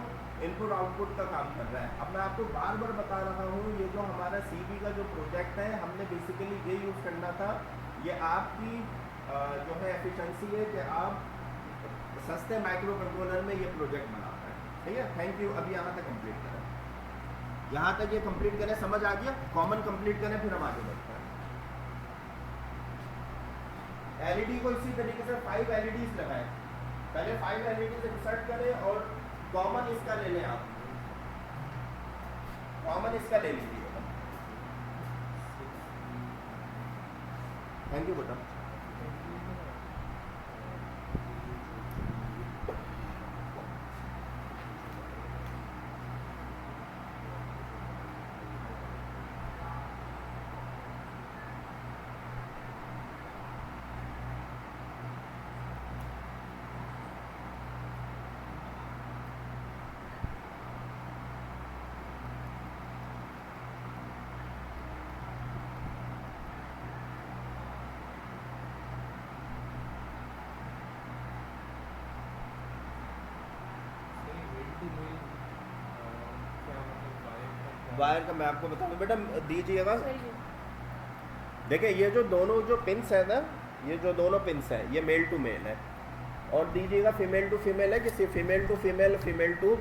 इनपुट आउटपुट का काम कर रहा है। अब मैं आपको बार बार बता रहा हूँ, ये जो हमारा CB का जो प्रोजेक्ट है, हमने बेसिकली ये यूज़ करना था। ये आपकी जो है एफिशिएंसी है कि आप सस्ते माइक्रो कंट्रोलर में ये प्रोजेक्ट बनाता है, ठीक है? Thank you. अभी यहाँ तक कंप्लीट करें, यहाँ तक ये कंप्लीट करें, समझ आ गया? कॉमन कंप्लीट करें, फिर हम आगे बढ़ते हैं। LED को इसी तरीके से 5 LEDs लगाएं, पहले 5 LEDs इंसर्ट करें और कॉमन इसका ले लें, आप कॉमन इसका ले लीजिएगा। थैंक यू बेटा। वायर का मैं आपको बताऊँ बेटा, दीजिएगा। देखिए ये जो दोनों जो पिंस है ना, ये जो दोनों पिंस है, ये मेल टू मेल है, और दीजिएगा फीमेल टू फीमेल है, किसी female two female, female two,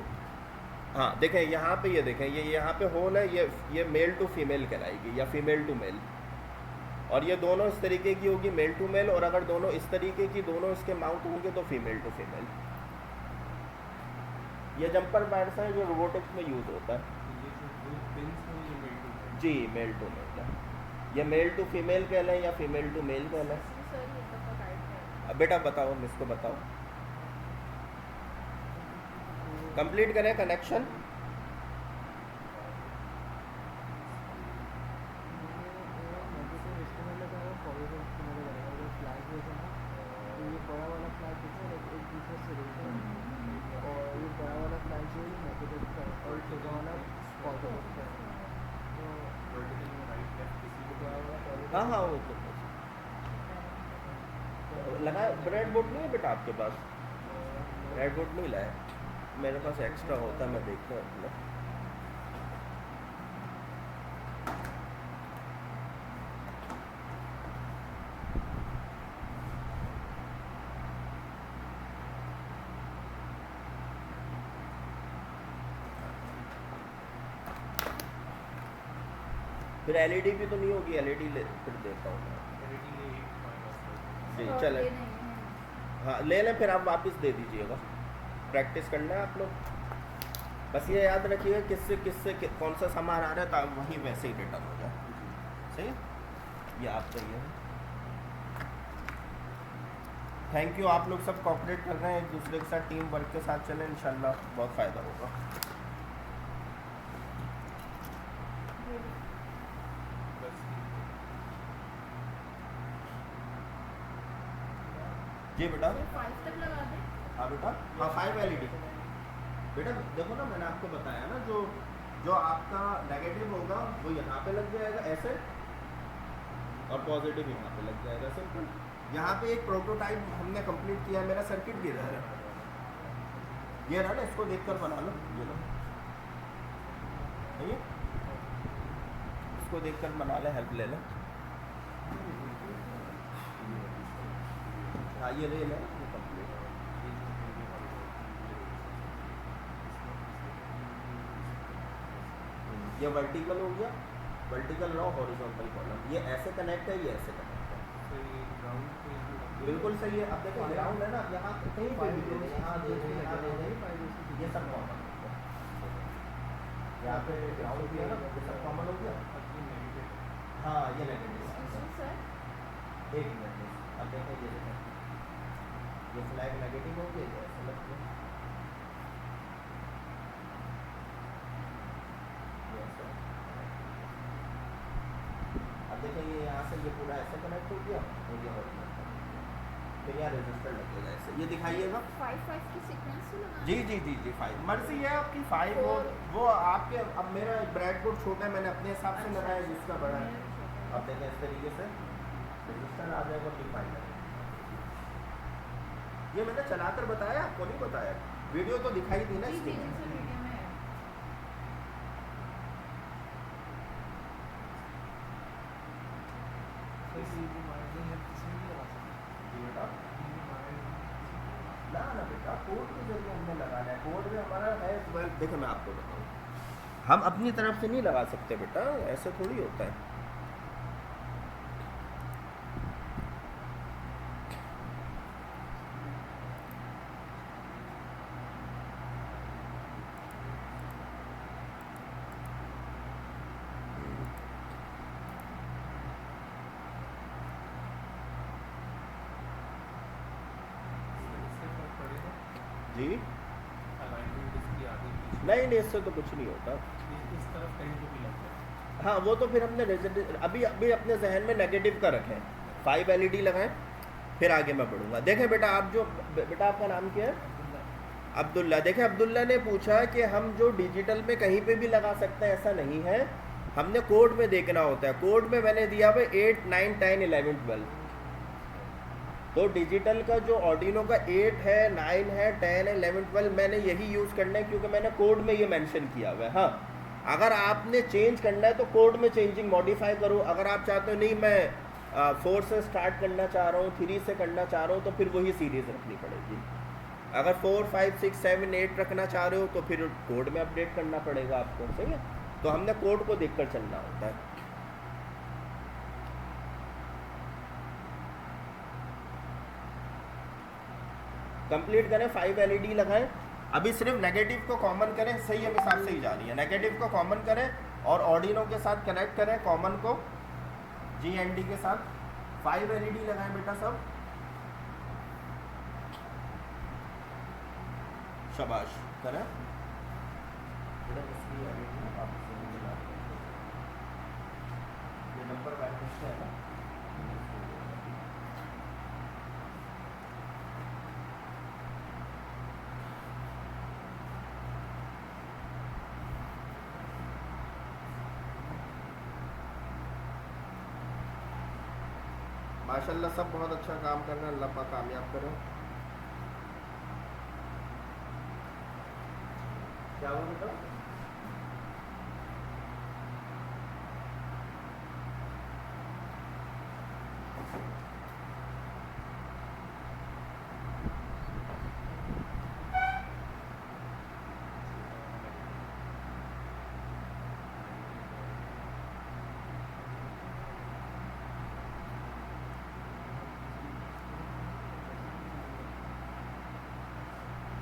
हाँ देखें यहाँ पे, ये देखें ये यहाँ पे होल है, ये मेल टू फीमेल कहलाएगी या फीमेल टू मेल। और ये दोनों इस तरीके की होगी, मेल टू मेल, और अगर दोनों इस तरीके की दोनों इसके माउंट होंगे तो फीमेल टू फीमेल। ये जंपर वायर्स है जो रोबोटिक्स में यूज़ होता है। जी मेल टू मेल है, ये मेल टू फीमेल कहलाए या फीमेल टू मेल कहलाए? सर ये तो गाइड है। अब बेटा बताओ, इसको बताओ। कंप्लीट करें कनेक्शन। हाँ हाँ वो तो लगा। ब्रेड बोर्ड नहीं है बेटा आपके पास? ब्रेड बोर्ड नहीं लाया? मेरे पास एक्स्ट्रा होता है, मैं देखता हूँ अपना। फिर एलईडी भी तो नहीं होगी, एलईडी फिर देता हूँ मैं। जी और चले। ये नहीं है। हाँ ले लें, फिर आप वापस दे दीजिएगा। प्रैक्टिस करना है आप लोग। बस ये याद रखिएगा किससे किससे कौन सा सामान आ रहा है, तो वहीं वैसे ही रिटर्न हो जाए। सही है? ये आप सही है। थैंक यू, आप लोग सब कोऑपरेट कर रहे हैं एक दूसरे के साथ, टीम वर्क के साथ चलें, इंशाल्लाह बहुत फ़ायदा होगा। जी बेटा। सिर्फ 5 तक लगा दें। हाँ बेटा, हाँ 5 एलईडी। बेटा देखो ना, मैंने आपको बताया ना, जो जो आपका नेगेटिव होगा वो यहाँ पे लग जाएगा ऐसे, और पॉजिटिव यहाँ पे लग जाएगा। सिंपल। यहाँ पे एक प्रोटोटाइप हमने कंप्लीट किया है, मेरा सर्किट भी रहा है, ये रहा ना, इसको देखकर बना लो। ये लो, ठीक है? इसको देखकर बना ले, हेल्प ले ले। हाँ ये ले लें, ये कंप्लीट। ये वर्टिकल हो गया, वर्टिकल रो, हॉरिजॉन्टल कॉलम। ये ऐसे कनेक्ट है, ये ऐसे कनेक्ट है। बिल्कुल सही है। अब देखो ग्राउंड है ना, यहाँ कहीं पे भी दे दें, यहाँ दे दें, यहाँ दे दें, ये सब कॉमन हो गया। यहाँ पे ग्राउंड भी है ना, ये सब कॉमन हो गया। हाँ ये नेगेटिव। सर एक मिनट, अब देखो ये देखो, ये फ्लैग नेगेटिव हो गया, ये ऐसे लग गया। ये ऐसे। अब देखो ये यहाँ से ये पूरा ऐसे कनेक्ट हो गया, और ये हॉरिजॉन्टल, फिर यहाँ रजिस्टर लगेगा ऐसे। ये दिखाइएगा। 5 की सीक्वेंस से लगा जी जी जी जी 5 मर्जी है आपकी। 5 हो वो आपके। अब मेरा ब्रेड बोर्ड छोटा है, मैंने अपने हिसाब से लगाया, जिसका बड़ा है। अब देखें इस तरीके से रजिस्टर आ जाएगा, डिफाइन है। ये मैंने चलाकर बताया, आपको नहीं बताया। वीडियो तो दिखाई थी ना जी जी इसकी। जी सर, वीडियो में है। जी बेटा, ना ना बेटा, कोड के जरिए हमने लगाना है। कोड में हमारा है 12। देखो मैं आपको बताऊँ, हम अपनी तरफ से नहीं लगा सकते बेटा, ऐसे थोड़ी होता है। जी नहीं नहीं, इससे तो कुछ नहीं होता। इस तरफ कहीं पे भी लग जाए। हाँ वो तो फिर हमने अभी अभी अपने जहन में नेगेटिव का रखें। 5 एलईडी लगाएं, फिर आगे मैं बढ़ूंगा। देखें बेटा, आप जो बेटा आपका नाम क्या है? अब्दुल्ला। देखें अब्दुल्ला ने पूछा कि हम जो डिजिटल में कहीं पे भी लगा सकते हैं, ऐसा नहीं है, हमने कोड में देखना होता है। कोड में मैंने दिया हुआ 8 9 10 11 12। तो डिजिटल का जो ऑर्डिनो का 8 है, 9 है, 10 है, 11 12 मैंने यही यूज़ करना है, क्योंकि मैंने कोड में ये मेंशन किया हुआ है। हाँ अगर आपने चेंज करना है तो कोड में चेंजिंग मॉडिफाई करो। अगर आप चाहते हो नहीं मैं 4 से स्टार्ट करना चाह रहा हूँ, 3 से करना चाह रहा हूँ, तो फिर वही सीरीज़ रखनी पड़ेगी। अगर 4 5 6 7 8 रखना चाह रहे हो तो फिर कोड में अपडेट करना पड़ेगा आपको। सही है? तो हमने कोड को देखकर चलना होता है। कंप्लीट करें, 5 एलईडी लगाएं। अभी सिर्फ नेगेटिव को कॉमन करें। सही है, हिसाब से ही जा रही है। नेगेटिव को कॉमन करें और ऑर्डिनो के साथ कनेक्ट करें, कॉमन को जीएनडी के साथ। 5 एलईडी लगाएं बेटा सब। शाबाश करा बेटा इसकी आ गई ना आप इसे मिला दो। ये नंबर बैक है ना माशाल्लाह सब बहुत अच्छा काम कर रहे हैं अल्लाह पाक कामयाब करें क्या हुआ बेटा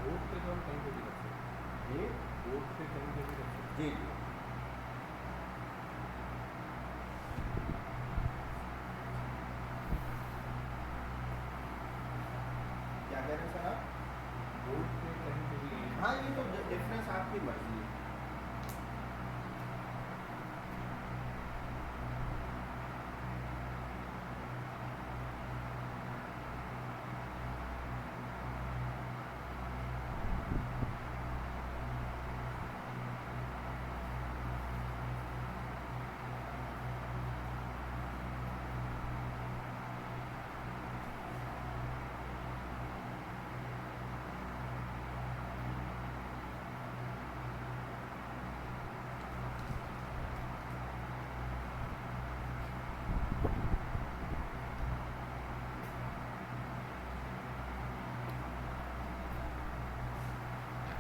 बोर्ड पे तो हम कहीं पे भी रख सकते जी हैं, बोर्ड पे कहीं पे भी रख सकते जी जी क्या कह रहे हैं सर आप हैं, बोर्ड पे कहीं पे भी हाँ ये तो डिफरेंस आपकी मर्जी है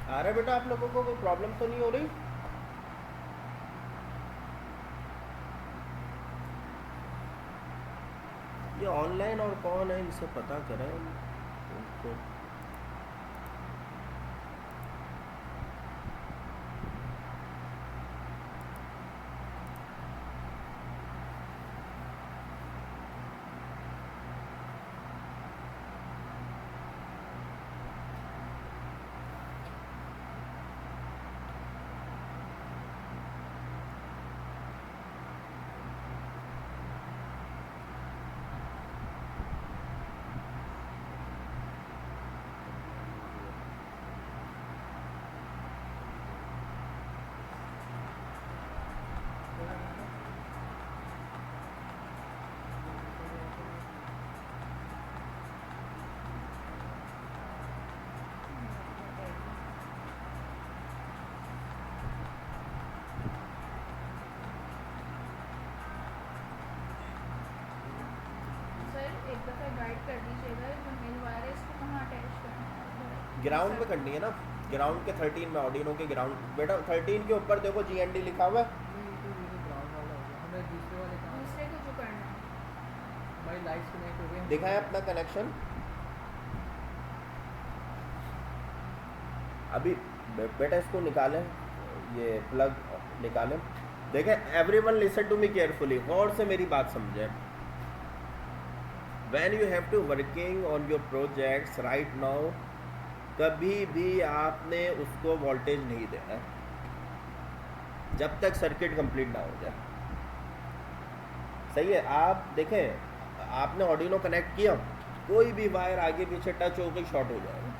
आ रहा है बेटा आप लोगों को कोई प्रॉब्लम तो नहीं हो रही ये ऑनलाइन और कौन है इनसे पता करें उनको सर एक दफ़ा गाइड कर दीजिएगा जो मेल वायर है इसको कहाँ अटैच करना है ग्राउंड में करनी है ना ग्राउंड के 13 में ऑडिनो के ग्राउंड बेटा 13 के ऊपर देखो GND लिखा हुआ है नहीं तो मेरे ग्राउंड वाला हो गया हमें दूसरे वाले काम दूसरे को जो करना है हमारी लाइट्स कनेक्ट हो गए दिखाएं अपना कनेक्शन अभी बेटा इसको निकालें ये प्लग निकालें देखें everyone listen to me carefully गौर से मेरी बात समझें when you have to working on your projects right now कभी भी आपने उसको वोल्टेज नहीं देना जब तक सर्किट कंप्लीट ना हो जाए सही है आप देखें आपने ऑर्डिनो कनेक्ट किया कोई भी वायर आगे पीछे टच हो गई शॉर्ट हो जाएगा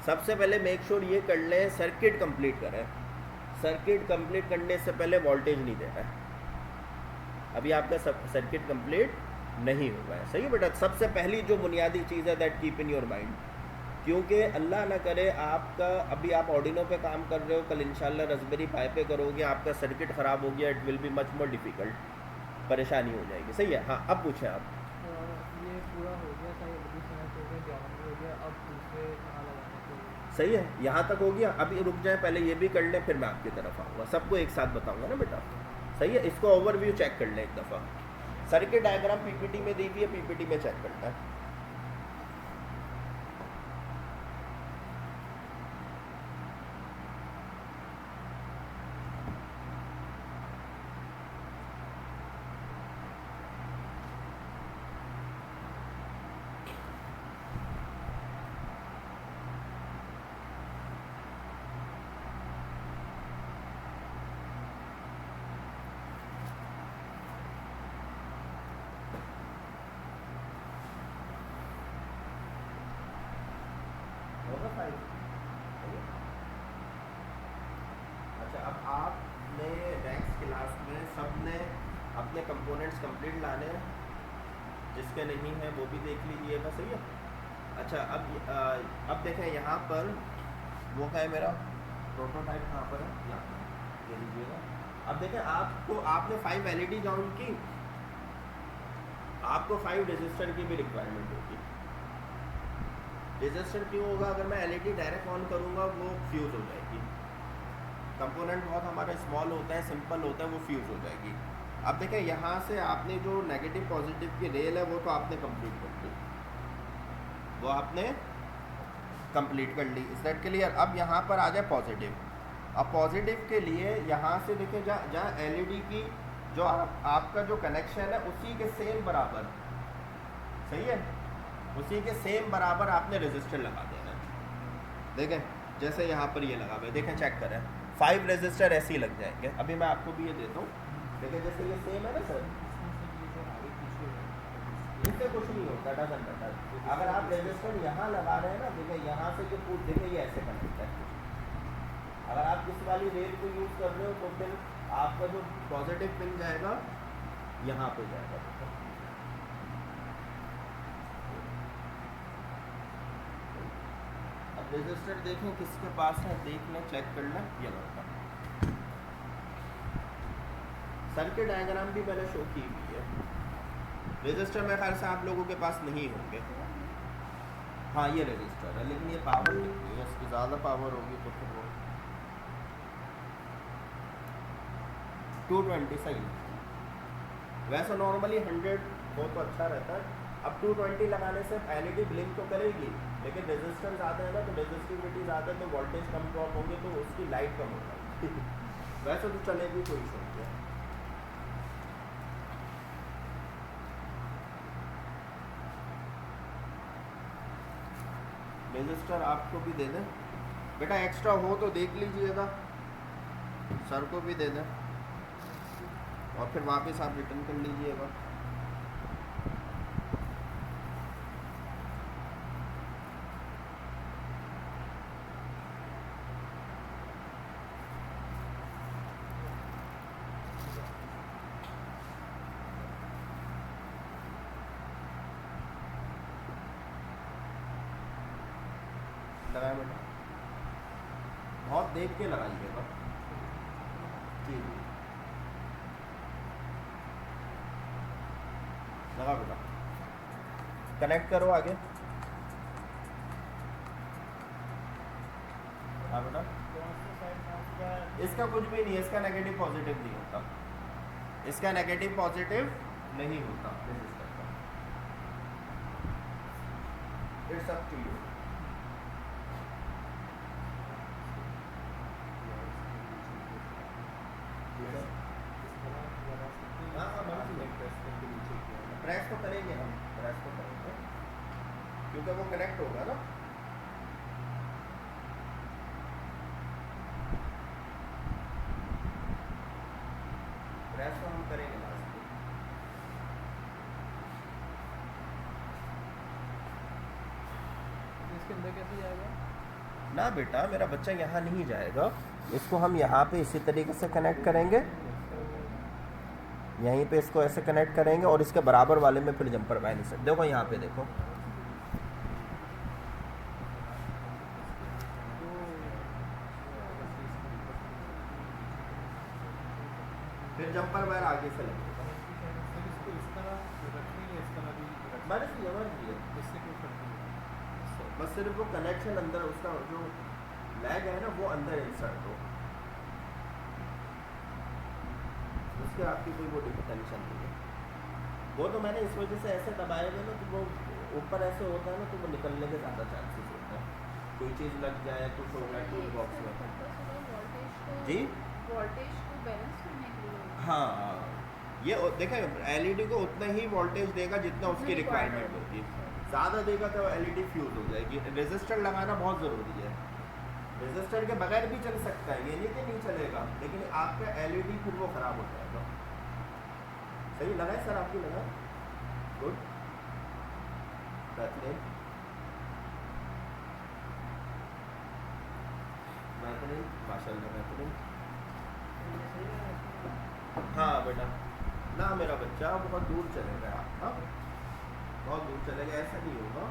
सबसे पहले मेक श्योर ये कर लें सर्किट कंप्लीट करें सर्किट कंप्लीट करने से पहले वोल्टेज नहीं देना है अभी आपका सर्किट कंप्लीट नहीं हुआ है सही है बेटा सबसे पहली जो बुनियादी चीज़ है that keep in your mind क्योंकि अल्लाह ना करे आपका अभी आप ऑर्डिनो पे काम कर रहे हो कल इंशाल्लाह रसबेरी पाई पे करोगे आपका सर्किट ख़राब हो गया it will be much more difficult परेशानी हो जाएगी सही है हाँ अब पूछें आप ये पूरा हो गया था ये बड़ी कनेक्ट हो गया ग्राउंड हो गया अब दूसरे कहाँ लगाने को सही है यहाँ तक हो गया अभी रुक जाए पहले ये भी कर लें फिर मैं आपकी तरफ आऊँगा सबको एक साथ बताऊँगा ना बेटा सही है इसको ओवरव्यू चेक कर लें एक दफ़ा सर्किट डायग्राम पीपीटी में दी हुई है पीपीटी में चेक करना है 5। अच्छा, अब आपने नेक्स्ट क्लास में सबने अपने कंपोनेंट्स कंप्लीट लाने हैं, जिसके नहीं हैं वो भी देख लीजिएगा, सही है। अच्छा, अब देखें यहाँ पर वो क्या है, मेरा प्रोटोटाइप कहाँ पर है, यहाँ पर, ये लीजिएगा। अब देखें आपने 5 LED डाउन की, आपको 5 रजिस्टर की भी रिक्वायरमेंट होगी। रजिस्टर क्यों होगा, अगर मैं LED डायरेक्ट ऑन करूँगा वो फ्यूज़ हो जाएगी। कंपोनेंट बहुत हमारा स्मॉल होता है, सिंपल होता है, वो फ्यूज़ हो जाएगी। अब देखें यहाँ से आपने जो नेगेटिव पॉजिटिव की रेल है वो तो आपने कंप्लीट कर ली, वो आपने कंप्लीट कर ली, इज दैट क्लियर। अब यहाँ पर आ जाए पॉजिटिव। अब पॉजिटिव के लिए यहाँ से देखें जहाँ LED की जो आपका जो कनेक्शन है उसी के सेम बराबर, सही है, उसी के सेम बराबर आपने रजिस्टर लगा देना है। देखें जैसे यहाँ पर ये लगा हुआ है, देखें चेक करें, 5 रजिस्टर ऐसे ही लग जाएंगे। अभी मैं आपको भी ये देता हूँ, देखें जैसे ये सेम है ना सर, इससे कुछ नहीं होता, डजंट मैटर। अगर आप रजिस्टर यहाँ लगा रहे हैं ना, देखिए यहाँ से जो पूछ, देखिए ये ऐसे कनेक्ट है। अगर आप इस वाली रेल को यूज़ कर रहे हो तो फिर आपका जो पॉजिटिव पिन जाएगा यहाँ पे जाएगा। अब रजिस्टर देखें किसके पास है, देख लें, चेक कर लें, ये लगा। सर्किट डायग्राम भी मैंने शो की हुई है। रजिस्टर मेरे ख्याल से आप लोगों के पास नहीं होंगे। हाँ ये रजिस्टर है, लेकिन ये पावर कितनी है, इसकी ज़्यादा पावर होगी तो फिर वो 220 सही है। वैसे नॉर्मली 100 हो तो अच्छा रहता है। अब 220 लगाने से LED ब्लिंक तो करेगी, लेकिन रेजिस्टेंस ज़्यादा है ना, तो रेजिस्टिविटी ज़्यादा है, तो वोल्टेज कम ड्रॉप होंगे तो उसकी लाइट कम होगा। वैसे तो चलेगी, कोई इशू नहीं है। रजिस्टर आपको भी दे दें बेटा, एक्स्ट्रा हो तो देख लीजिएगा, सर को भी दे दें और फिर वापस आप रिटर्न कर लीजिएगा। लगाए बेटा, बहुत देख के लगाइएगा। जी लगा बेटा, कनेक्ट करो आगे। हाँ बेटा, इसका कुछ भी नहीं है, इसका नेगेटिव पॉजिटिव नहीं होता, इसका नेगेटिव पॉजिटिव नहीं होता रेजिस्टर का। It's up to you. Press तो करेंगे हम, प्रेस तो करेंगे क्योंकि वो कनेक्ट होगा ना। प्रेस तो हम करेंगे लास्ट में। इसके अंदर कैसे जाएगा? ना बेटा, मेरा बच्चा यहाँ नहीं जाएगा, इसको हम यहाँ पे इसी तरीके से कनेक्ट करेंगे, यहीं पे इसको ऐसे कनेक्ट करेंगे और इसके बराबर वाले में फिर जंपर वायर से देखो, यहाँ पे देखो, फिर जंपर वायर आगे से लगेगा। बस सिर्फ वो कनेक्शन अंदर, उसका जो लैग है ना वो अंदर इंसर्ट हो, उसके आपकी कोई वो टेंशन नहीं है। वो तो मैंने इस वजह से ऐसे दबाए हुए ना, तो वो ऊपर ऐसे होता है ना, तो वो निकलने के ज़्यादा चांसेस होते हैं, कोई चीज़ लग जाए, कुछ हो जाए टूल बॉक्स में। जी वोल्टेज को बैलेंस करने के लिए। हाँ, ये देखें LED को उतना ही वोल्टेज देगा जितना उसकी रिक्वायरमेंट होती है, ज़्यादा देगा तो LED फ्यूज हो जाएगी। रेजिस्टर लगाना बहुत ज़रूरी है, रेजिस्टर के बगैर भी चल सकता है, ये नहीं कि नहीं चलेगा, लेकिन आपका LED फिर वो ख़राब हो जाएगा। सही लगा है सर, आपकी लगा? गुड, बेहतरीन। बेहतरीन, माशाल्लाह बेहतरीन। हाँ बेटा, ना मेरा बच्चा बहुत दूर चलेगा। हाँ बहुत दूर चलेगा, ऐसा नहीं होगा।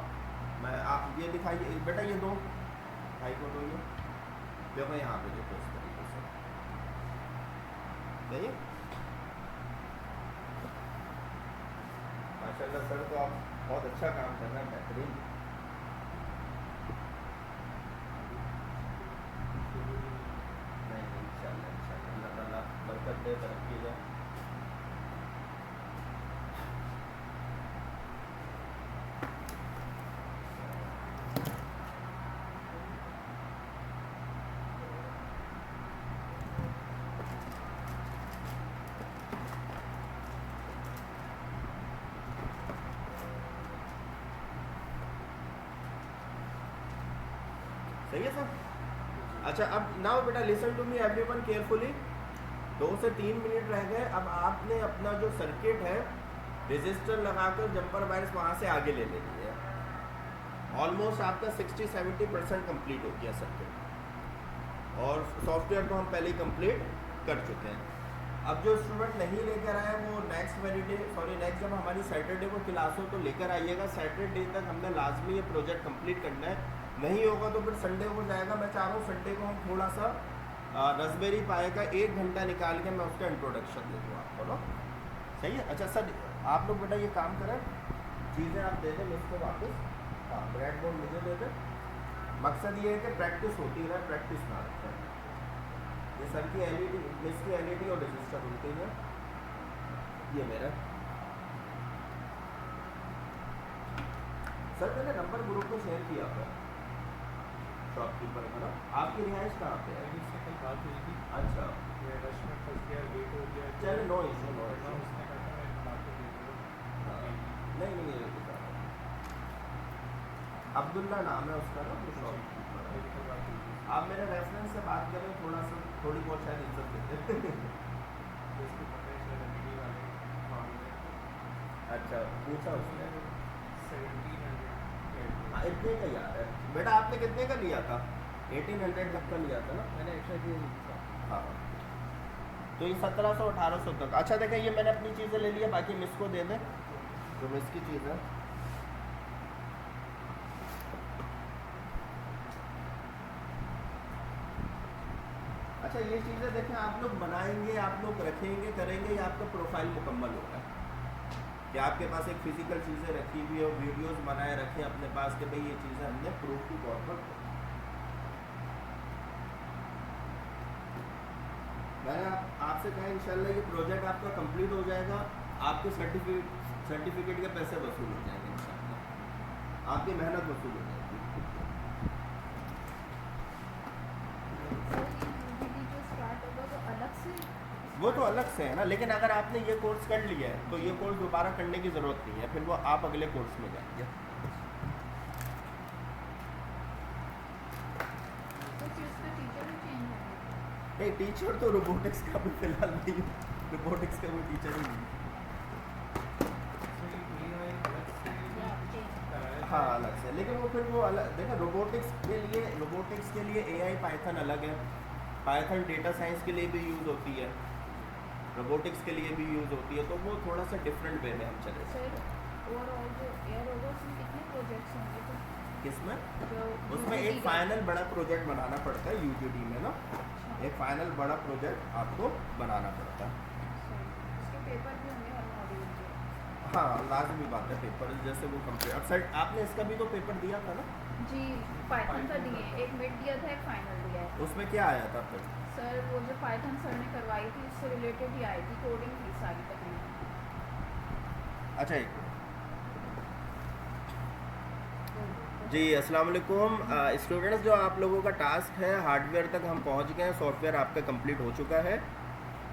मैं आप ये दिखाइए बेटा, ये दो भाई को दो, ये देखो यहाँ पे देखो इस तरीके से, सही है। माशाल्लाह सर, तो आप बहुत अच्छा काम कर रहे हैं, बेहतरीन। नहीं नहीं, इंशाल्लाह इंशाल्लाह अल्लाह ताला बरकत दे, तरक्की दे। सही है सर। अच्छा अब नाउ बेटा listen to me everyone carefully. 2 से 3 मिनट रह गए। अब आपने अपना जो सर्किट है रजिस्टर लगाकर जंपर वायर्स वहाँ से आगे ले लेनी है। ऑलमोस्ट आपका 60-70% कंप्लीट हो गया सर्किट, और सॉफ्टवेयर तो हम पहले ही कंप्लीट कर चुके हैं। अब जो स्टूडेंट नहीं लेकर आए वो नेक्स्ट जब हमारी सैटरडे को क्लास हो तो लेकर आइएगा। सैटरडे तक हमने लाजमी ये प्रोजेक्ट कंप्लीट करना है, नहीं होगा तो फिर संडे को जाएगा। मैं चाह रहा हूँ संडे को हम थोड़ा सा रसबेरी पाई का 1 घंटा निकाल के मैं उसका इंट्रोडक्शन दे दूँ आपको ना, सही है। अच्छा सर आप लोग बेटा ये काम करें, चीज़ें आप दे दें इसको वापस। हाँ ब्रेड बोर्ड मुझे दे दें। मकसद ये है कि प्रैक्टिस होती रहे, प्रैक्टिस ना रखें। ये सर की LED, मिस की LED और रजिस्टर होती है। ये मेरा सर मैंने नंबर ग्रुप को शेयर किया था शॉपकीपर का ना। आपकी रिहाइश कहाँ पे है? मेरी उससे कल बात हुई थी, अच्छा ये रश में फंस गया, लेट हो गया। चलो नो इशू नो वरना इशू। उसने कहा था मैं बात कर दूँगा। नहीं नहीं ये बता रहा हूँ। अब्दुल्ला नाम है उसका ना, वो शॉपकीपर है। मेरी कल बात हुई थी, आप मेरे रेफरेंस से बात करें, थोड़ी बहुत शायद इज्जत देते। तो उसको पता है शायद अमीरी वाले मामले। अच्छा पूछा उसने? 1700 हाँ इतने का यार है बेटा। आपने कितने का लिया था? 1800 तक का लिया था ना? मैंने एक्स्ट्रा दिए नहीं था। हाँ तो ये 1700-1800 तक। अच्छा देखें ये मैंने अपनी चीज़ें ले लिया, बाकी मिस को दे दें जो मिस की चीज़ है। अच्छा ये चीज़ें देखें, आप लोग बनाएंगे, आप लोग रखेंगे, करेंगे, ये आपका प्रोफाइल मुकम्मल होगा कि आपके पास एक फिजिकल चीज़ें रखी हुई है, वीडियोस बनाए रखें अपने पास कि भाई ये चीज़ें हमने प्रूफ के तौर पर। मैंने आपसे कहा इंशाल्लाह ये प्रोजेक्ट आपका कंप्लीट हो जाएगा, आपके सर्टिफिकेट के पैसे वसूल हो जाएंगे इंशाल्लाह, आपकी मेहनत वसूल हो जाएगी। जो स्टार्ट होगा तो अलग से, वो तो अलग से है ना, लेकिन अगर आपने ये कोर्स कर लिया है तो ये कोर्स दोबारा करने की ज़रूरत नहीं है, फिर वो आप अगले कोर्स में जाएंगे। तो फिर उसका टीचर भी चेंज होगा। नहीं टीचर तो रोबोटिक्स का भी फिलहाल नहीं, रोबोटिक्स का कोई टीचर ही नहीं। हाँ अलग से, लेकिन वो फिर वो अलग देखा। रोबोटिक्स के लिए AI पाइथन अलग है, पाइथन डेटा साइंस के लिए भी यूज़ होती है, रोबोटिक्स के लिए भी यूज़ होती है, तो वो थोड़ा सा डिफरेंट वे में हम चले। सर ओवरऑल जो एयर होगा उसमें कितने प्रोजेक्ट्स होंगे? तो किसमें? जो उसमें एक फाइनल बड़ा प्रोजेक्ट बनाना पड़ता है UGD में ना, एक फाइनल बड़ा प्रोजेक्ट आपको बनाना पड़ता है। उसके पेपर भी होंगे हर मॉड्यूल के। हाँ लाजमी बात है, पेपर जैसे वो कंप्लीट। अब सर आपने इसका भी तो पेपर दिया था ना? जी पाइथन का दिए, एक मिड दिया था, एक फाइनल दिया है। उसमें क्या आया था फिर? सर वो जो पाइथन सर ने करवाई थी उससे रिलेटेड ही आई थी, कोडिंग थी सारी तकरीबन। अच्छा एक जी अस्सलाम वालेकुम स्टूडेंट्स, जो आप लोगों का टास्क है हार्डवेयर तक हम पहुंच गए हैं, सॉफ्टवेयर आपका कंप्लीट हो चुका है,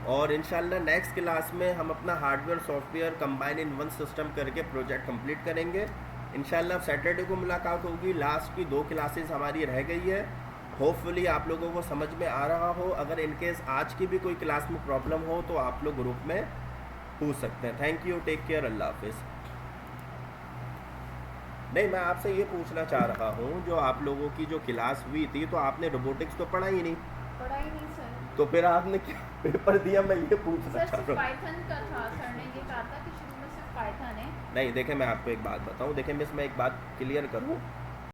और इंशाल्लाह नेक्स्ट क्लास में हम अपना hardware software combine in one system करके प्रोजेक्ट कंप्लीट करेंगे। इंशाल्लाह सैटरडे को मुलाकात होगी। लास्ट की 2 क्लासेस हमारी रह गई है, होपफुली आप लोगों को समझ में आ रहा हो। अगर इनकेस आज की भी कोई क्लास में प्रॉब्लम हो तो आप लोग ग्रुप में पूछ सकते हैं। थैंक यू, टेक केयर, अल्लाह हाफिज़। नहीं, मैं आपसे ये पूछना चाह रहा हूँ, जो आप लोगों की जो क्लास हुई थी तो आपने रोबोटिक्स तो पढ़ा ही नहीं, पढ़ा ही नहीं सर। तो फिर आपने क्या पेपर दिया, मैं ये पूछना सर चाह सिर्फ रहा हूँ। पाइथन का था, सर ने ये कहा था कि शुरू में सिर्फ पाइथन है। नहीं देखें, मैं आपको एक बात बताऊं, देखें मिस, मैं एक बात क्लियर करूं,